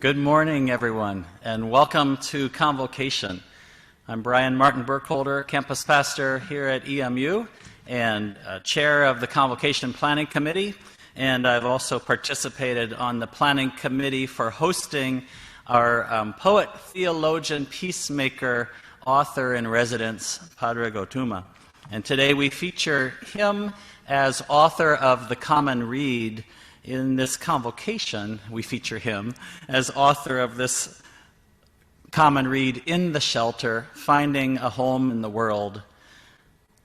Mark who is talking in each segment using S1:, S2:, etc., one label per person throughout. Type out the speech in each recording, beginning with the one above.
S1: Good morning, everyone, and welcome to Convocation. I'm Brian Martin Burkholder, campus pastor here at EMU and chair of the Convocation Planning Committee, and I've also participated on the Planning Committee for hosting our poet, theologian, peacemaker, author in residence, Pádraig Ó Tuama. And today we feature him as author of The Common Reed. In this convocation, we feature him as author of this common read, In the Shelter, Finding a Home in the World.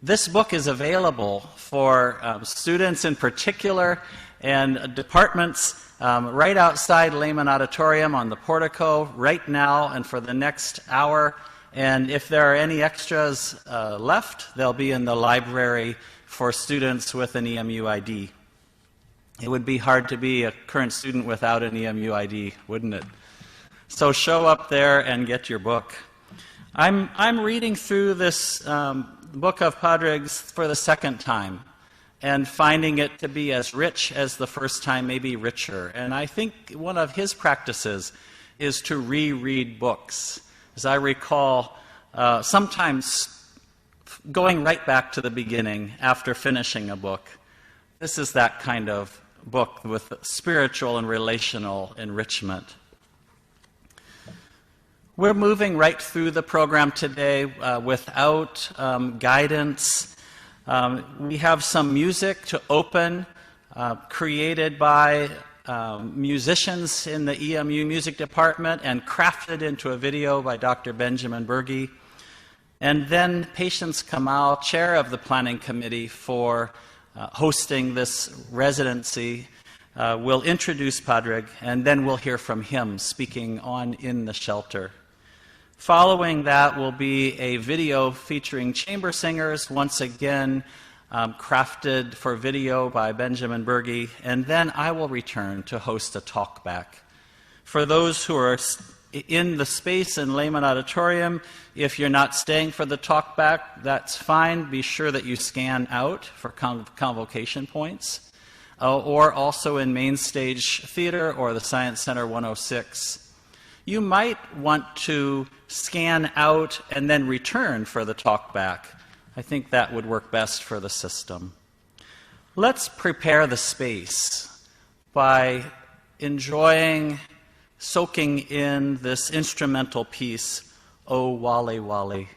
S1: This book is available for students in particular and departments right outside Lehman Auditorium on the portico right now and for the next hour. And if there are any extras left, they'll be in the library for students with an EMU ID. It would be hard to be a current student without an EMU ID, wouldn't it? So show up there and get your book. I'm reading through this book of Pádraig's for the second time and finding it to be as rich as the first time, maybe richer. And I think one of his practices is to reread books. As I recall, sometimes going right back to the beginning after finishing a book. This is that kind of book with spiritual and relational enrichment. We're moving right through the program today without guidance. We have some music to open, created by musicians in the EMU music department and crafted into a video by Dr. Benjamin Berge. And then Patience Kamal, chair of the planning committee for hosting this residency, will introduce Pádraig, and then we'll hear from him speaking on In the Shelter. Following that will be a video featuring chamber singers, once again crafted for video by Benjamin Berge, and then I will return to host a talkback. For those who are in the space in Lehman Auditorium, if you're not staying for the talkback, that's fine. Be sure that you scan out for convocation points, or also in Main Stage Theater or the Science Center 106. You might want to scan out and then return for the talkback. I think that would work best for the system. Let's prepare the space by soaking in this instrumental piece, O Wally Wally.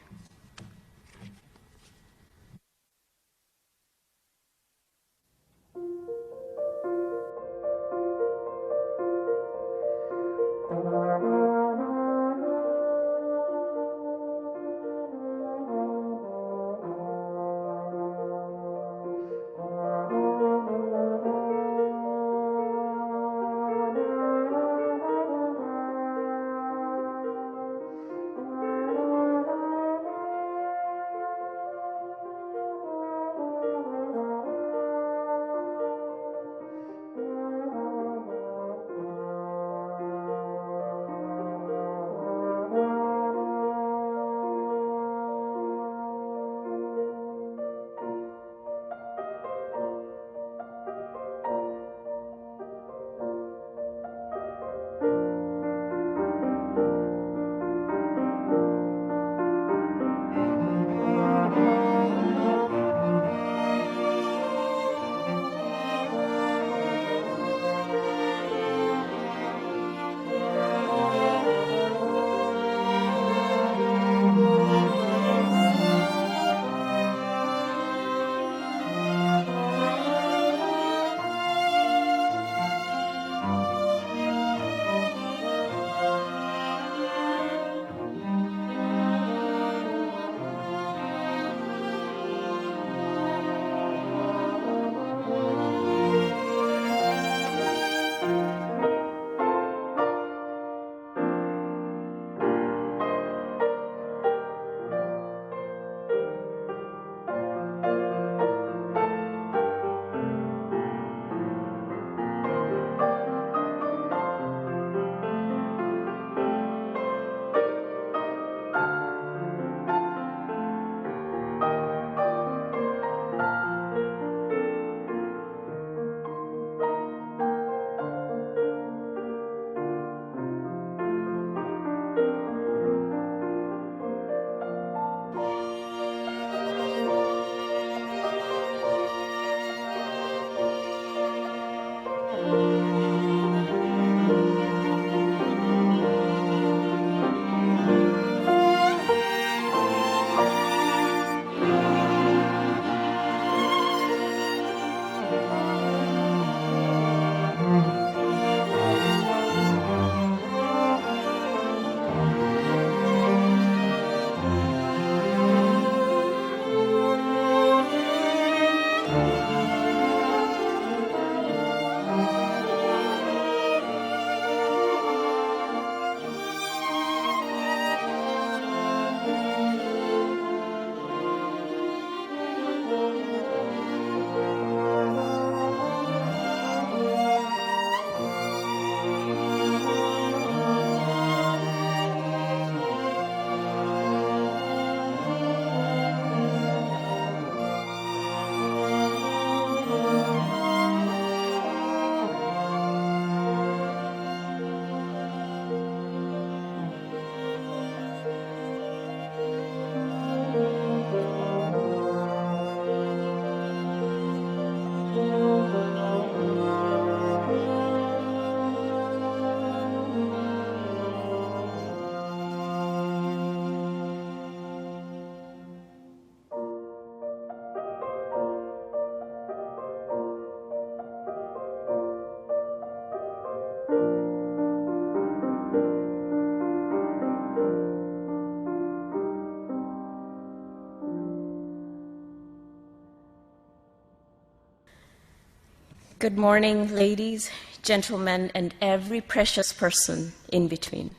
S2: Good morning, ladies, gentlemen, and every precious person in between.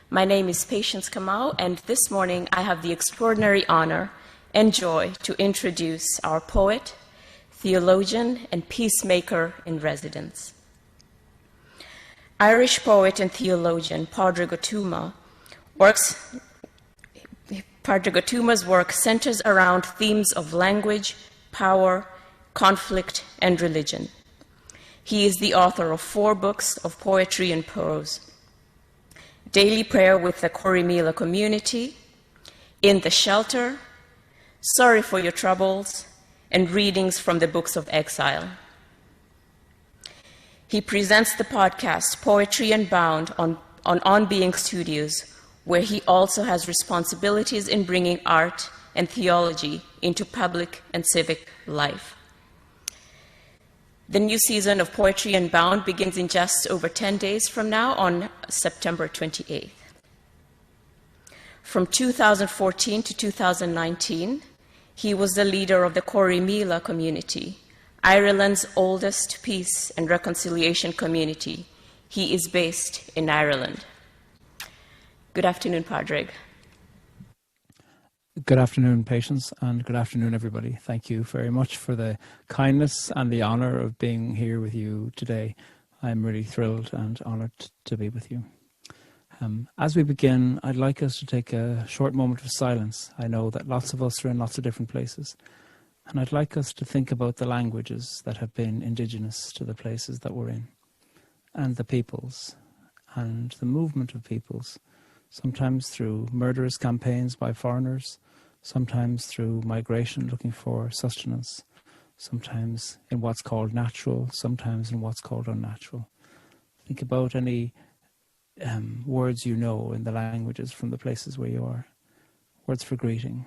S2: My name is Patience Kamau, and this morning I have the extraordinary honor and joy to introduce our poet, theologian, and peacemaker in residence. Irish poet and theologian Pádraig Ó Tuama Pádraig Ó Tuama's work centers around themes of language, power, conflict, and religion. He is the author of 4 books of poetry and prose: Daily Prayer with the Corrymeela Community, In the Shelter, Sorry for Your Troubles, and Readings from the Books of Exile. He presents the podcast Poetry Unbound on Being Studios, where he also has responsibilities in bringing art and theology into public and civic life. The new season of Poetry Unbound begins in just over 10 days from now on September 28th. From 2014 to 2019, he was the leader of the Corrymeela community, Ireland's oldest peace and reconciliation community. He is based in Ireland. Good afternoon, Pádraig.
S3: Good afternoon, Patience, and good afternoon, everybody. Thank you very much for the kindness and the honour of being here with you today. I'm really thrilled and honoured to be with you. As we begin, I'd like us to take a short moment of silence. I know that lots of us are in lots of different places, and I'd like us to think about the languages that have been indigenous to the places that we're in, and the peoples, and the movement of peoples, sometimes through murderous campaigns by foreigners, sometimes through migration looking for sustenance, sometimes in what's called natural, sometimes in what's called unnatural. Think about any words you know in the languages from the places where you are. Words for greeting,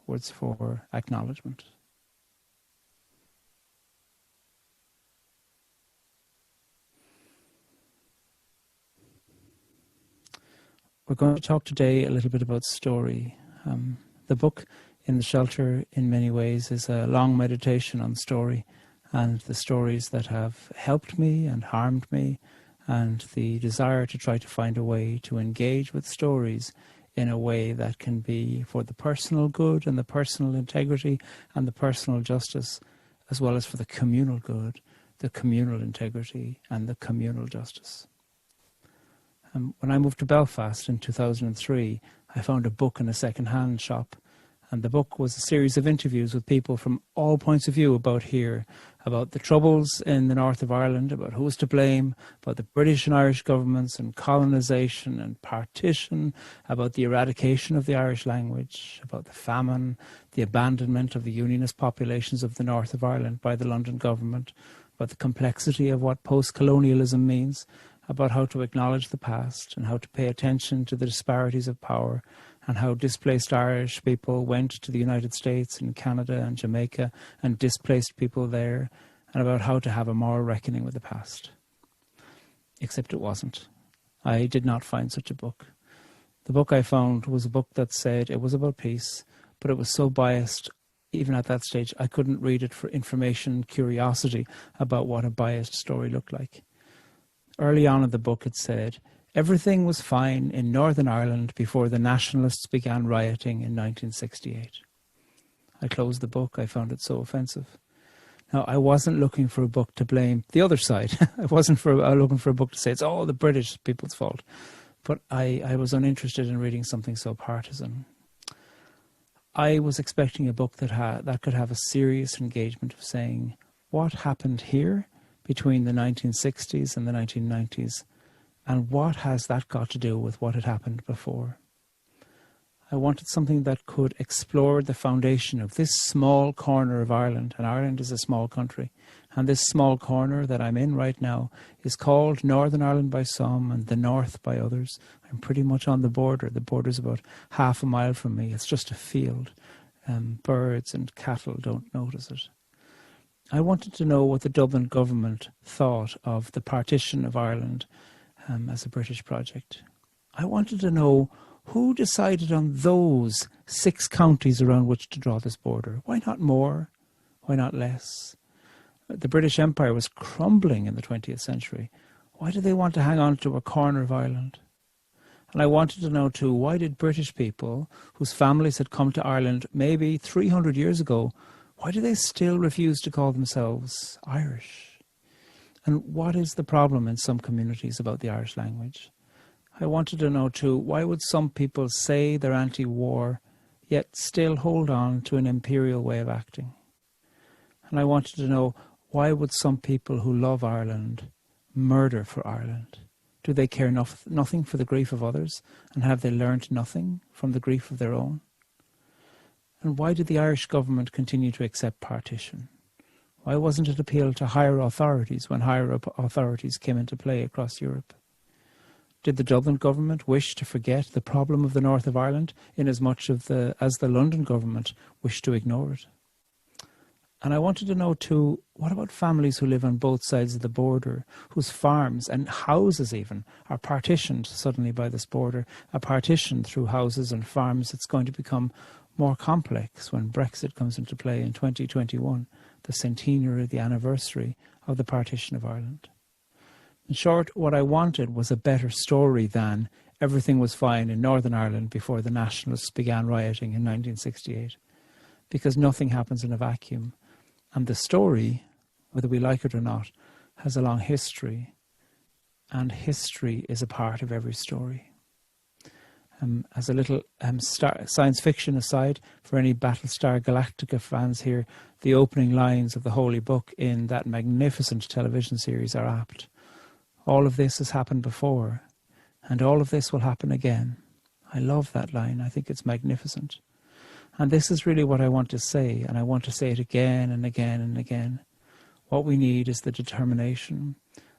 S3: words for acknowledgement. We're going to talk today a little bit about story. The book, In the Shelter, in many ways, is a long meditation on story and the stories that have helped me and harmed me, and the desire to try to find a way to engage with stories in a way that can be for the personal good and the personal integrity and the personal justice, as well as for the communal good, the communal integrity and the communal justice. When I moved to Belfast in 2003, I found a book in a second-hand shop, and the book was a series of interviews with people from all points of view about here, about the troubles in the north of Ireland, about who was to blame, about the British and Irish governments and colonisation and partition, about the eradication of the Irish language, about the famine, the abandonment of the unionist populations of the north of Ireland by the London government, about the complexity of what post-colonialism means, about how to acknowledge the past and how to pay attention to the disparities of power, and how displaced Irish people went to the United States and Canada and Jamaica and displaced people there, and about how to have a moral reckoning with the past. Except it wasn't. I did not find such a book. The book I found was a book that said it was about peace, but it was so biased, even at that stage, I couldn't read it for information and curiosity about what a biased story looked like. Early on in the book it said, everything was fine in Northern Ireland before the nationalists began rioting in 1968. I closed the book. I found it so offensive. Now, I wasn't looking for a book to blame the other side. I wasn't looking for a book to say it's all the British people's fault. But I was uninterested in reading something so partisan. I was expecting a book that could have a serious engagement of saying, what happened here between the 1960s and the 1990s, and what has that got to do with what had happened before? I wanted something that could explore the foundation of this small corner of Ireland, and Ireland is a small country, and this small corner that I'm in right now is called Northern Ireland by some and the North by others. I'm pretty much on the border. The border's about half a mile from me. It's just a field. Birds and cattle don't notice it. I wanted to know what the Dublin government thought of the partition of Ireland as a British project. I wanted to know who decided on those 6 counties around which to draw this border. Why not more? Why not less? The British Empire was crumbling in the 20th century. Why did they want to hang on to a corner of Ireland? And I wanted to know too, why did British people whose families had come to Ireland maybe 300 years ago, why do they still refuse to call themselves Irish? And what is the problem in some communities about the Irish language? I wanted to know too, why would some people say they're anti-war, yet still hold on to an imperial way of acting? And I wanted to know, why would some people who love Ireland murder for Ireland? Do they care nothing for the grief of others? And have they learned nothing from the grief of their own? And why did the Irish government continue to accept partition? Why wasn't it appealed to higher authorities when higher authorities came into play across Europe? Did the Dublin government wish to forget the problem of the north of Ireland inasmuch as the London government wished to ignore it? And I wanted to know too, what about families who live on both sides of the border, whose farms and houses even are partitioned suddenly by this border, a partition through houses and farms that's going to become more complex when Brexit comes into play in 2021, the centenary, the anniversary of the partition of Ireland. In short, what I wanted was a better story than everything was fine in Northern Ireland before the nationalists began rioting in 1968, because nothing happens in a vacuum. And the story, whether we like it or not, has a long history, and history is a part of every story. As a little science fiction aside, for any Battlestar Galactica fans here, the opening lines of the Holy Book in that magnificent television series are apt. All of this has happened before, and all of this will happen again. I love that line. I think it's magnificent. And this is really what I want to say, and I want to say it again and again and again. What we need is the determination,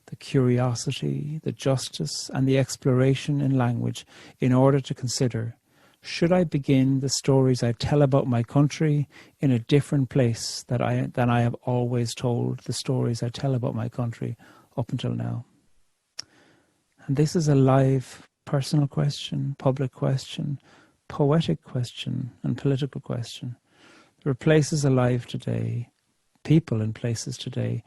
S3: the curiosity, the justice, and the exploration in language in order to consider, should I begin the stories I tell about my country in a different place than I have always told the stories I tell about my country up until now? And this is a live, personal question, public question, poetic question and political question. There are places alive today, people in places today,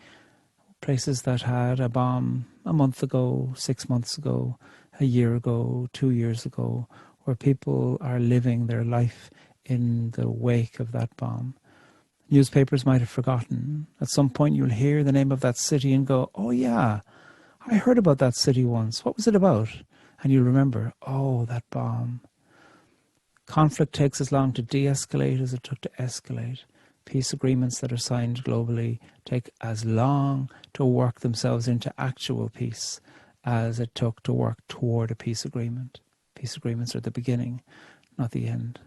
S3: places that had a bomb a month ago, 6 months ago, a year ago, 2 years ago, where people are living their life in the wake of that bomb. Newspapers might have forgotten. At some point you'll hear the name of that city and go, oh yeah, I heard about that city once. What was it about? And you'll remember, oh, that bomb. Conflict takes as long to de-escalate as it took to escalate. Peace agreements that are signed globally take as long to work themselves into actual peace as it took to work toward a peace agreement. Peace agreements are the beginning, not the end.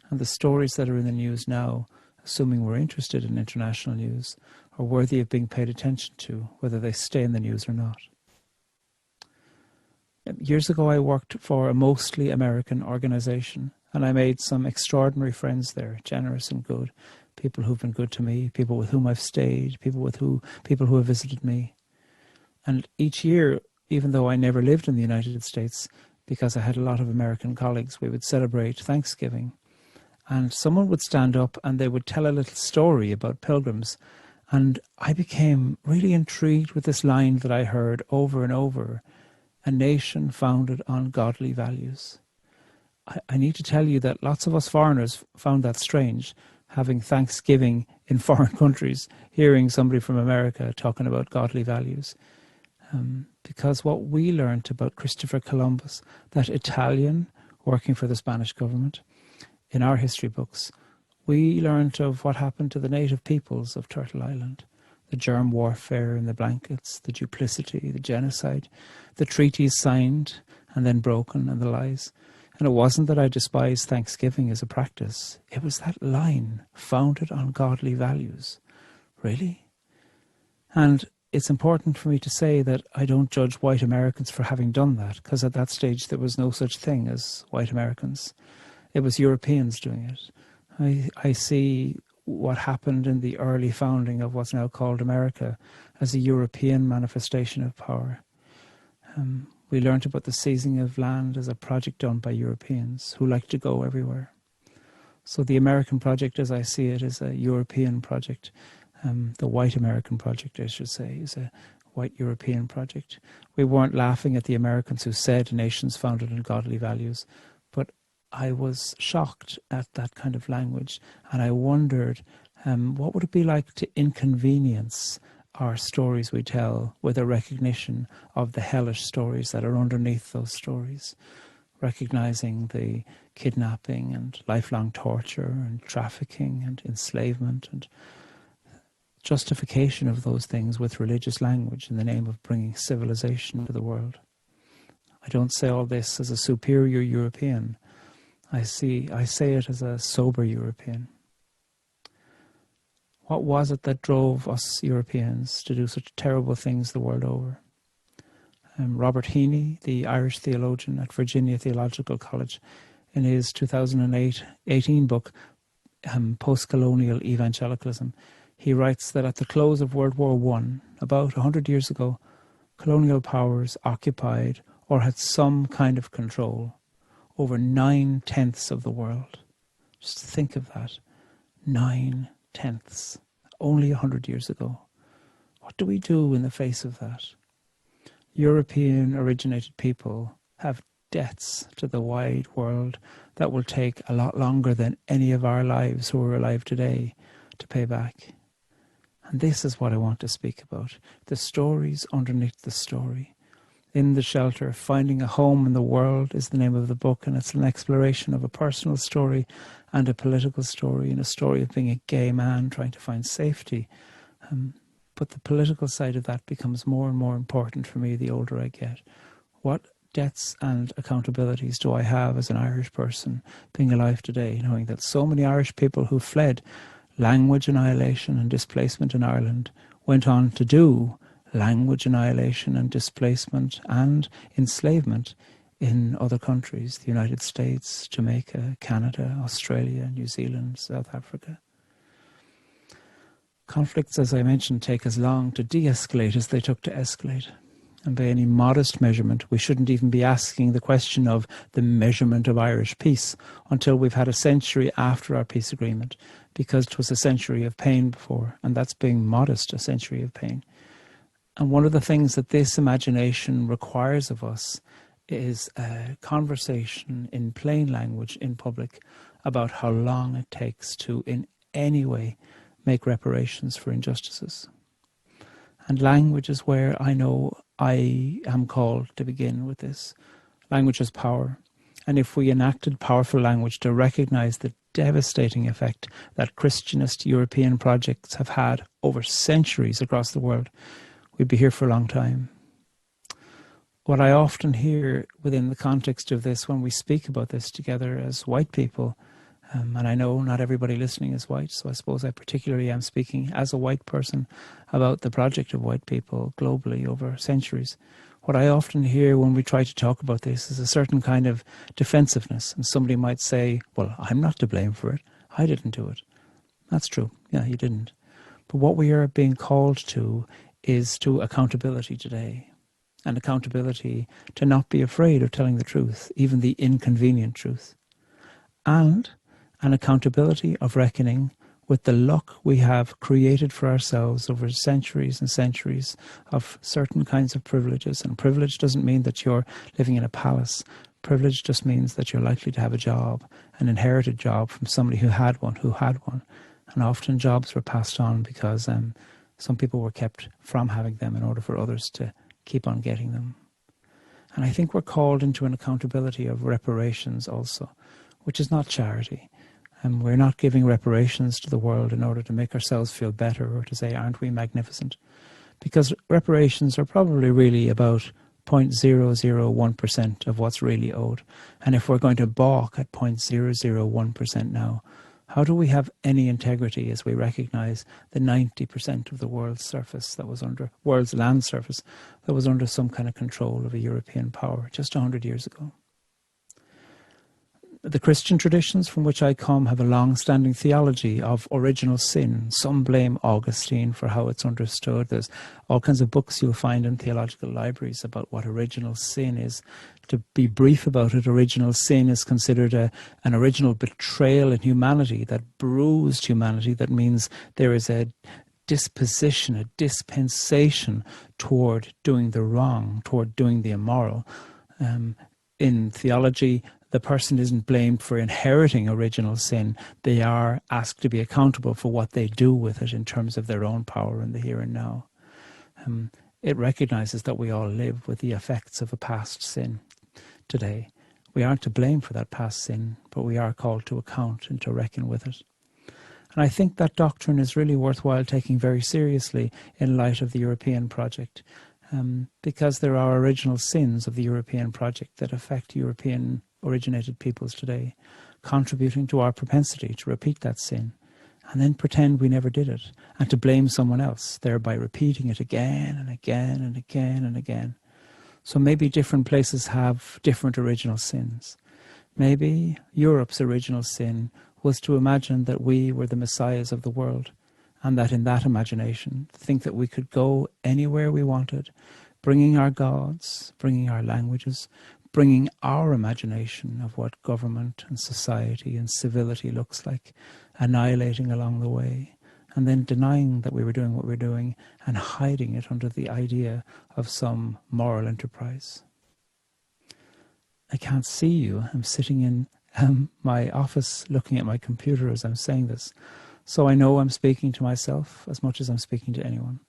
S3: And the stories that are in the news now, assuming we're interested in international news, are worthy of being paid attention to, whether they stay in the news or not. Years ago, I worked for a mostly American organization, and I made some extraordinary friends there, generous and good, people who've been good to me, people with whom I've stayed, people who have visited me. And each year, even though I never lived in the United States, because I had a lot of American colleagues, we would celebrate Thanksgiving. And someone would stand up and they would tell a little story about pilgrims. And I became really intrigued with this line that I heard over and over: a nation founded on godly values. I need to tell you that lots of us foreigners found that strange, having Thanksgiving in foreign countries, hearing somebody from America talking about godly values. Because what we learned about Christopher Columbus, that Italian working for the Spanish government, in our history books, we learned of what happened to the native peoples of Turtle Island. The germ warfare in the blankets, the duplicity, the genocide, the treaties signed and then broken, and the lies. And it wasn't that I despised Thanksgiving as a practice. It was that line, founded on godly values. Really? And it's important for me to say that I don't judge white Americans for having done that, because at that stage there was no such thing as white Americans. It was Europeans doing it. I see what happened in the early founding of what's now called America as a European manifestation of power. We learnt about the seizing of land as a project done by Europeans who like to go everywhere. So the American project, as I see it, is a European project. The white American project, I should say, is a white European project. We weren't laughing at the Americans who said nations founded on godly values, but I was shocked at that kind of language, and I wondered what would it be like to inconvenience our stories we tell with a recognition of the hellish stories that are underneath those stories, recognizing the kidnapping and lifelong torture and trafficking and enslavement and justification of those things with religious language in the name of bringing civilization to the world. I don't say all this as a superior European. I say it as a sober European. What was it that drove us Europeans to do such terrible things the world over? Robert Heaney, the Irish theologian at Virginia Theological College, in his 2018 book, Post-Colonial Evangelicalism, he writes that at the close of World War I, about 100 years ago, colonial powers occupied or had some kind of control over 9/10 of the world. Just think of that. 9/10. Only 100 years ago. What do we do in the face of that? European-originated people have debts to the wide world that will take a lot longer than any of our lives who are alive today to pay back. And this is what I want to speak about. The stories underneath the story. In the Shelter, Finding a Home in the World is the name of the book, and it's an exploration of a personal story and a political story, and a story of being a gay man trying to find safety. But the political side of that becomes more and more important for me the older I get. What debts and accountabilities do I have as an Irish person being alive today, knowing that so many Irish people who fled language annihilation and displacement in Ireland went on to do language annihilation and displacement and enslavement in other countries, the United States, Jamaica, Canada, Australia, New Zealand, South Africa. Conflicts, as I mentioned, take as long to de-escalate as they took to escalate. And by any modest measurement, we shouldn't even be asking the question of the measurement of Irish peace until we've had a century after our peace agreement, because it was a century of pain before, and that's being modest, a century of pain. And one of the things that this imagination requires of us is a conversation in plain language in public about how long it takes to, in any way, make reparations for injustices. And language is where I know I am called to begin with this. Language has power. And if we enacted powerful language to recognize the devastating effect that Christianist European projects have had over centuries across the world, we'd be here for a long time. What I often hear within the context of this when we speak about this together as white people, and I know not everybody listening is white, so I suppose I particularly am speaking as a white person about the project of white people globally over centuries. What I often hear when we try to talk about this is a certain kind of defensiveness. And somebody might say, well, I'm not to blame for it. I didn't do it. That's true. Yeah, you didn't. But what we are being called to is to accountability today. And accountability to not be afraid of telling the truth, even the inconvenient truth. And an accountability of reckoning with the luck we have created for ourselves over centuries and centuries of certain kinds of privileges. And privilege doesn't mean that you're living in a palace. Privilege just means that you're likely to have a job, an inherited job from somebody who had one. And often jobs were passed on because some people were kept from having them in order for others to keep on getting them. And I think we're called into an accountability of reparations also, which is not charity. And we're not giving reparations to the world in order to make ourselves feel better or to say, aren't we magnificent? Because reparations are probably really about 0.001% of what's really owed. And if we're going to balk at 0.001% now, how do we have any integrity as we recognize the 90% of the world's land surface that was under some kind of control of a European power just 100 years ago? The Christian traditions from which I come have a long-standing theology of original sin. Some blame Augustine for how it's understood. There's all kinds of books you'll find in theological libraries about what original sin is. To be brief about it, original sin is considered an original betrayal in humanity that bruised humanity. That means there is a disposition, a dispensation toward doing the wrong, toward doing the immoral. In theology, the person isn't blamed for inheriting original sin. They are asked to be accountable for what they do with it in terms of their own power in the here and now. It recognizes that we all live with the effects of a past sin today. We aren't to blame for that past sin, but we are called to account and to reckon with it. And I think that doctrine is really worthwhile taking very seriously in light of the European project, because there are original sins of the European project that affect European-originated peoples today, contributing to our propensity to repeat that sin, and then pretend we never did it, and to blame someone else, thereby repeating it again and again and again and again. So maybe different places have different original sins. Maybe Europe's original sin was to imagine that we were the messiahs of the world, and that in that imagination, think that we could go anywhere we wanted, bringing our gods, bringing our languages, bringing our imagination of what government and society and civility looks like, annihilating along the way, and then denying that we were doing what we were doing and hiding it under the idea of some moral enterprise. I can't see you. I'm sitting in my office looking at my computer as I'm saying this. So I know I'm speaking to myself as much as I'm speaking to anyone.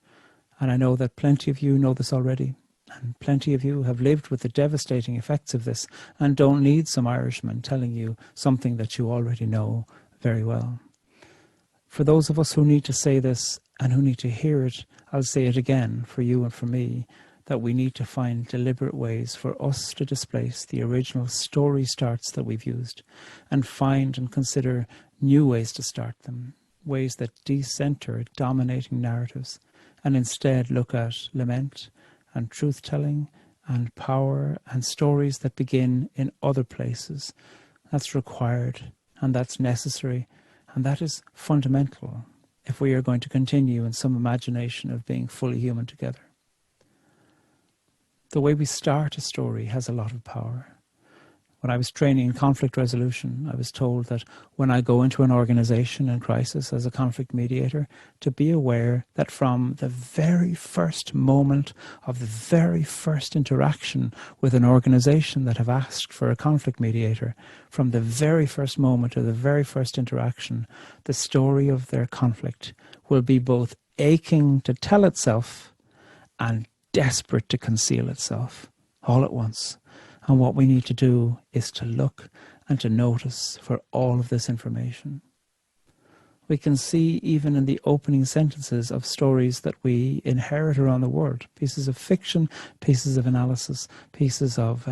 S3: And I know that plenty of you know this already. And plenty of you have lived with the devastating effects of this and don't need some Irishman telling you something that you already know very well. For those of us who need to say this and who need to hear it, I'll say it again for you and for me, that we need to find deliberate ways for us to displace the original story starts that we've used and find and consider new ways to start them, ways that de-center dominating narratives and instead look at lament and truth-telling and power and stories that begin in other places. That's required and that's necessary and that is fundamental if we are going to continue in some imagination of being fully human together. The way we start a story has a lot of power. When I was training in conflict resolution, I was told that when I go into an organization in crisis as a conflict mediator, to be aware that from the very first moment of the very first interaction with an organization that have asked for a conflict mediator, from the very first moment of the very first interaction, the story of their conflict will be both aching to tell itself and desperate to conceal itself all at once. And what we need to do is to look and to notice for all of this information. We can see even in the opening sentences of stories that we inherit around the world, pieces of fiction, pieces of analysis, pieces of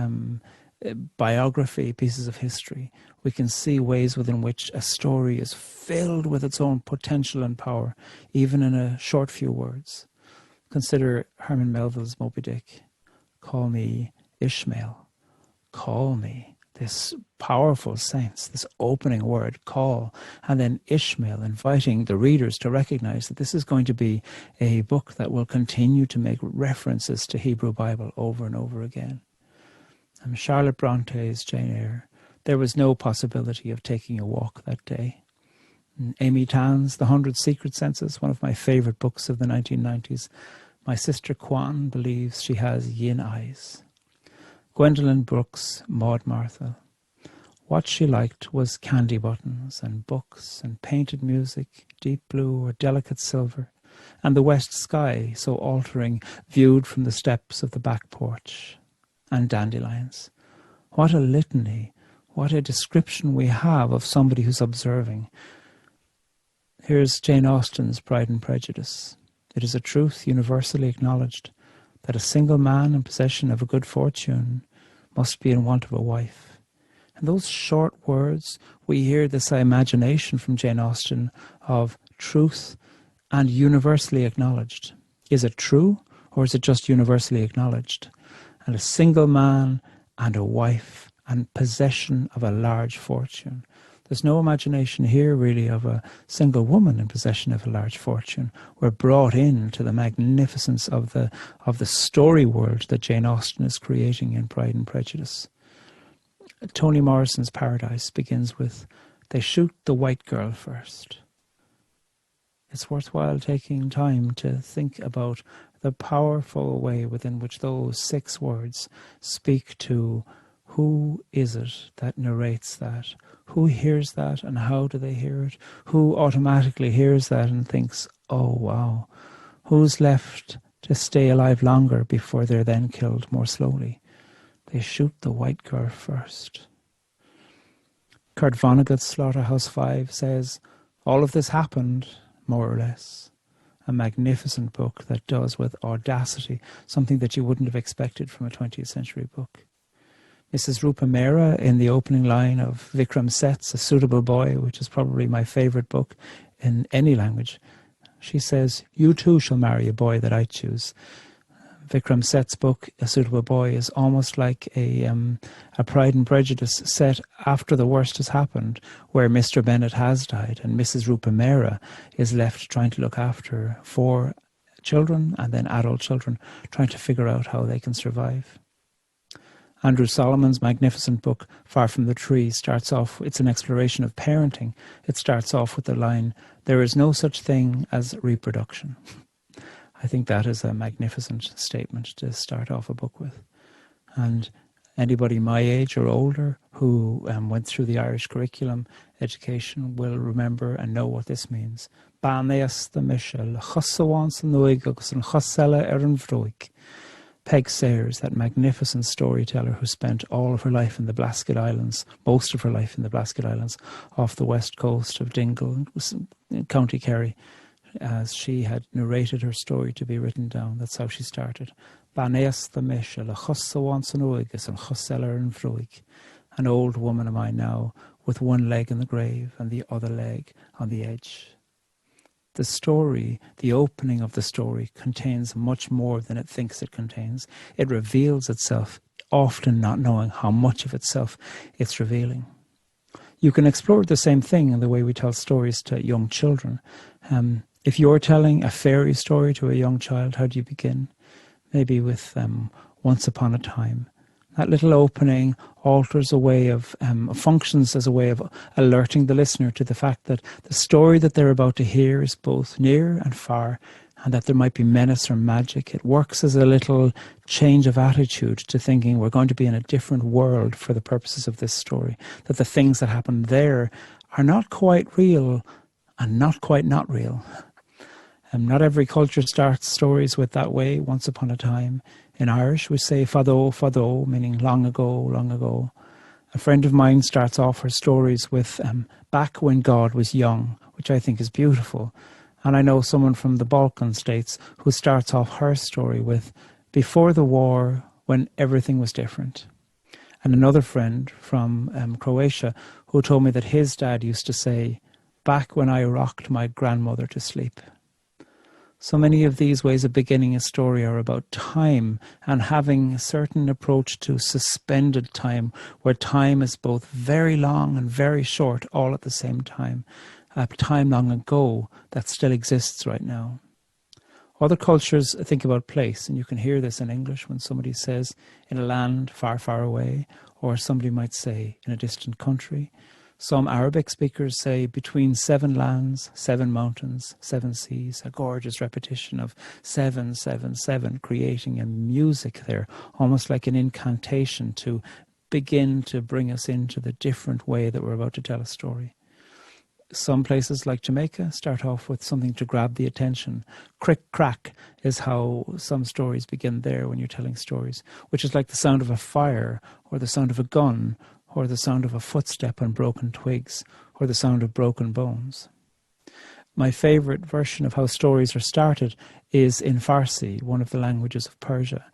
S3: biography, pieces of history. We can see ways within which a story is filled with its own potential and power, even in a short few words. Consider Herman Melville's Moby Dick. Call me Ishmael. Call me. This powerful sense, this opening word, call, and then Ishmael, inviting the readers to recognize that this is going to be a book that will continue to make references to Hebrew Bible over and over again. And Charlotte Bronte's Jane Eyre, there was no possibility of taking a walk that day. And Amy Tan's The 100 Secret Senses, one of my favorite books of the 1990s. My sister Kwan believes she has yin eyes. Gwendolyn Brooks' Maud Martha. What she liked was candy buttons and books and painted music, deep blue or delicate silver, and the west sky so altering, viewed from the steps of the back porch, and dandelions. What a litany, what a description we have of somebody who's observing. Here's Jane Austen's Pride and Prejudice. It is a truth universally acknowledged that a single man in possession of a good fortune must be in want of a wife. In those short words, we hear this imagination from Jane Austen of truth and universally acknowledged. Is it true, or is it just universally acknowledged? And a single man and a wife and possession of a large fortune. There's no imagination here really of a single woman in possession of a large fortune. We're brought into the magnificence of the story world that Jane Austen is creating in Pride and Prejudice. Toni Morrison's Paradise begins with, they shoot the white girl first. it's worthwhile taking time to think about the powerful way within which those 6 words speak to who is it that narrates that, who hears that and how do they hear it, who automatically hears that and thinks, oh wow, who's left to stay alive longer before they're then killed more slowly. They shoot the white girl first. Kurt Vonnegut's Slaughterhouse-Five says, all of this happened, more or less. A magnificent book that does with audacity something that you wouldn't have expected from a 20th century book. Mrs. Rupa Mehra, in the opening line of Vikram Seth's A Suitable Boy, which is probably my favourite book in any language, she says, you too shall marry a boy that I choose. Vikram Seth's book, A Suitable Boy, is almost like a Pride and Prejudice set after the worst has happened, where Mr. Bennet has died and Mrs. Rupa Mehra is left trying to look after 4 children and then adult children, trying to figure out how they can survive. Andrew Solomon's magnificent book, Far From the Tree, starts off, it's an exploration of parenting. It starts off with the line, there is no such thing as reproduction. I think that is a magnificent statement to start off a book with. And anybody my age or older who went through the Irish curriculum education will remember and know what this means. Peg Sayers, that magnificent storyteller who spent all of her life in the Blasket Islands, most of her life in the Blasket Islands, off the west coast of Dingle, County Kerry, as she had narrated her story to be written down. That's how she started. An old woman am I now, with one leg in the grave and the other leg on the edge. The story, the opening of the story, contains much more than it thinks it contains. It reveals itself, often not knowing how much of itself it's revealing. You can explore the same thing in the way we tell stories to young children. If you're telling a fairy story to a young child, how do you begin? Maybe with Once Upon a Time. That little opening alters a way of, functions as a way of alerting the listener to the fact that the story that they're about to hear is both near and far, and that there might be menace or magic. It works as a little change of attitude to thinking we're going to be in a different world for the purposes of this story, that the things that happen there are not quite real and not quite not real. Not every culture starts stories with that way, once upon a time. In Irish, we say fado, fado, meaning long ago, long ago. A friend of mine starts off her stories with back when God was young, which I think is beautiful. And I know someone from the Balkan states who starts off her story with before the war, when everything was different. And another friend from Croatia who told me that his dad used to say, back when I rocked my grandmother to sleep. So many of these ways of beginning a story are about time and having a certain approach to suspended time, where time is both very long and very short all at the same time. A time long ago that still exists right now. Other cultures think about place, and you can hear this in English when somebody says in a land far, far away, or somebody might say in a distant country. Some Arabic speakers say between 7 lands, 7 mountains, 7 seas, a gorgeous repetition of 7, 7, 7, creating a music there, almost like an incantation to begin to bring us into the different way that we're about to tell a story. Some places like Jamaica start off with something to grab the attention. Crick crack is how some stories begin there when you're telling stories, which is like the sound of a fire or the sound of a gun, or the sound of a footstep on broken twigs, or the sound of broken bones. My favourite version of how stories are started is in Farsi, one of the languages of Persia.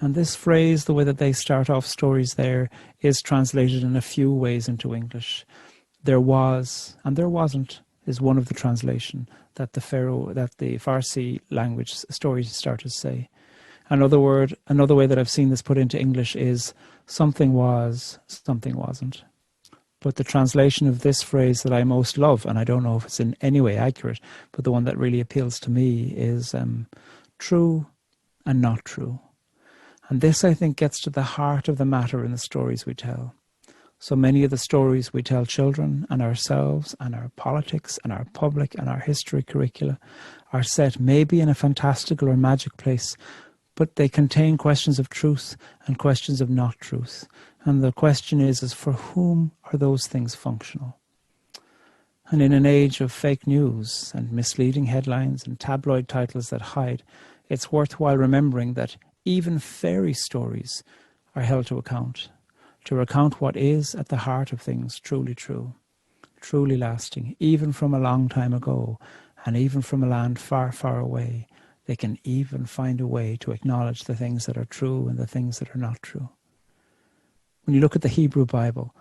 S3: And this phrase, the way that they start off stories there, is translated in a few ways into English. There was, and there wasn't, is one of the translation that the Farsi language story starters say. Another way that I've seen this put into English is something was, something wasn't. But the translation of this phrase that I most love, and I don't know if it's in any way accurate, but the one that really appeals to me is true and not true. And this, I think, gets to the heart of the matter in the stories we tell. So many of the stories we tell children and ourselves and our politics and our public and our history curricula are set maybe in a fantastical or magic place, but they contain questions of truth and questions of not truth. And the question is for whom are those things functional? And in an age of fake news and misleading headlines and tabloid titles that hide, it's worthwhile remembering that even fairy stories are held to account what is at the heart of things truly true, truly lasting, even from a long time ago, and even from a land far, far away. They can even find a way to acknowledge the things that are true and the things that are not true. When you look at the Hebrew Bible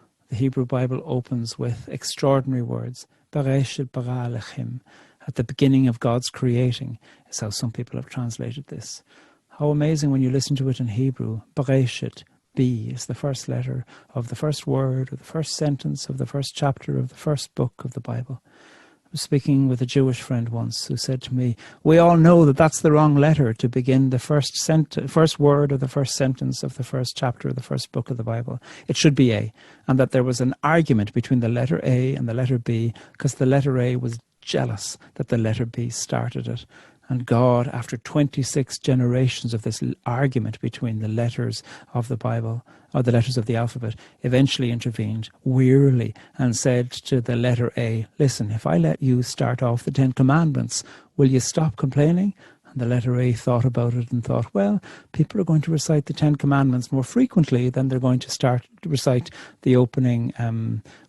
S3: opens with extraordinary words. Bereshit bara Elohim. At the beginning of God's creating is how some people have translated this. How amazing when you listen to it in Hebrew. Bereshit, B, is the first letter of the first word or the first sentence of the first chapter of the first book of the Bible. I was speaking with a Jewish friend once who said to me, we all know that that's the wrong letter to begin the first word or the first sentence of the first chapter of the first book of the Bible. It should be A. And that there was an argument between the letter A and the letter B because the letter A was jealous that the letter B started it. And God, after 26 generations of this argument between the letters of the Bible, or the letters of the alphabet, eventually intervened wearily and said to the letter A, listen, if I let you start off the 10 Commandments, will you stop complaining? And the letter A thought about it and thought, well, people are going to recite the 10 Commandments more frequently than they're going to start to recite the opening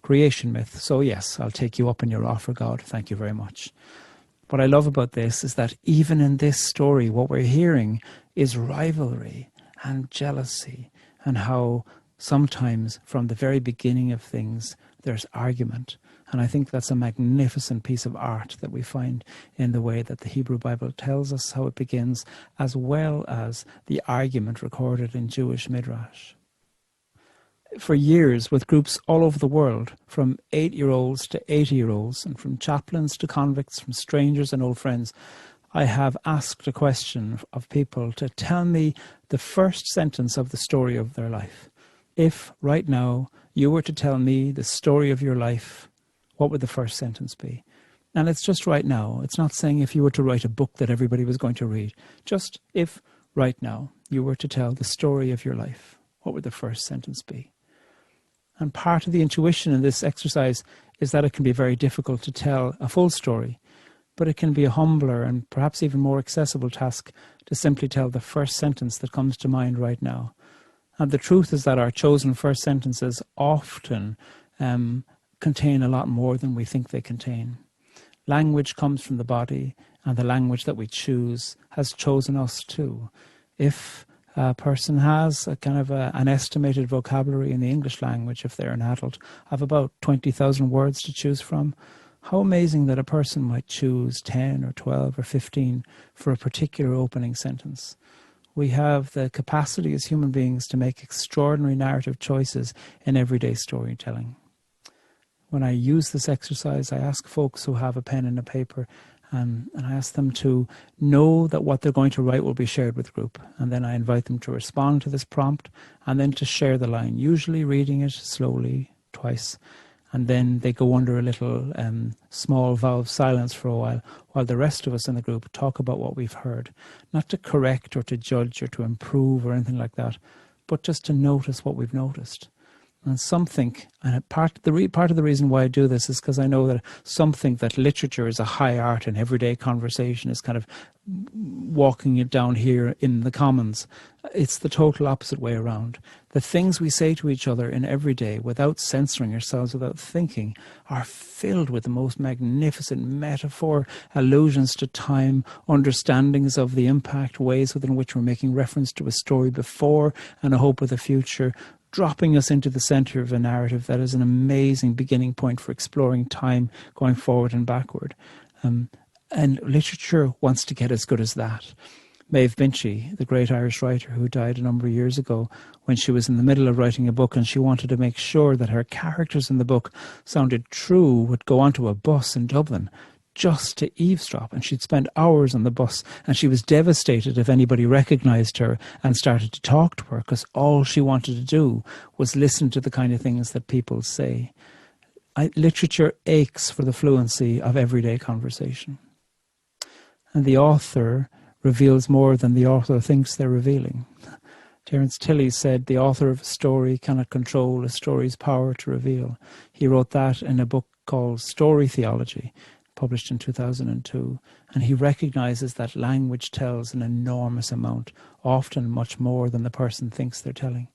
S3: creation myth. So yes, I'll take you up on your offer, God. Thank you very much. What I love about this is that even in this story, what we're hearing is rivalry and jealousy, and how sometimes from the very beginning of things, there's argument. And I think that's a magnificent piece of art that we find in the way that the Hebrew Bible tells us how it begins, as well as the argument recorded in Jewish Midrash. For years, with groups all over the world, from 8-year-olds to 80-year-olds, and from chaplains to convicts, from strangers and old friends, I have asked a question of people to tell me the first sentence of the story of their life. If, right now, you were to tell me the story of your life, what would the first sentence be? And it's just right now. It's not saying if you were to write a book that everybody was going to read. Just if, right now, you were to tell the story of your life, what would the first sentence be? And part of the intuition in this exercise is that it can be very difficult to tell a full story, but it can be a humbler and perhaps even more accessible task to simply tell the first sentence that comes to mind right now. And the truth is that our chosen first sentences often contain a lot more than we think they contain. Language comes from the body, and the language that we choose has chosen us too. If a person has a kind of an estimated vocabulary in the English language, if they're an adult, of about 20,000 words to choose from, how amazing that a person might choose 10 or 12 or 15 for a particular opening sentence. We have the capacity as human beings to make extraordinary narrative choices in everyday storytelling. When I use this exercise, I ask folks who have a pen and a paper, and I ask them to know that what they're going to write will be shared with the group. And then I invite them to respond to this prompt and then to share the line, usually reading it slowly twice. And then they go under a little small vow of silence for a while the rest of us in the group talk about what we've heard. Not to correct or to judge or to improve or anything like that, but just to notice what we've noticed. And some think, and part of the reason why I do this is because I know that some think that literature is a high art and everyday conversation is kind of walking it down here in the commons. It's the total opposite way around. The things we say to each other in everyday without censoring ourselves, without thinking, are filled with the most magnificent metaphor, allusions to time, understandings of the impact, ways within which we're making reference to a story before and a hope of the future, dropping us into the center of a narrative that is an amazing beginning point for exploring time going forward and backward. And literature wants to get as good as that. Maeve Binchy, the great Irish writer who died a number of years ago, when she was in the middle of writing a book and she wanted to make sure that her characters in the book sounded true, would go onto a bus in Dublin, just to eavesdrop, and she'd spend hours on the bus, and she was devastated if anybody recognised her and started to talk to her, because all she wanted to do was listen to the kind of things that people say. Literature aches for the fluency of everyday conversation. And the author reveals more than the author thinks they're revealing. Terence Tilley said, "The author of a story cannot control a story's power to reveal." He wrote that in a book called Story Theology, published in 2002. And he recognises that language tells an enormous amount, often much more than the person thinks they're telling.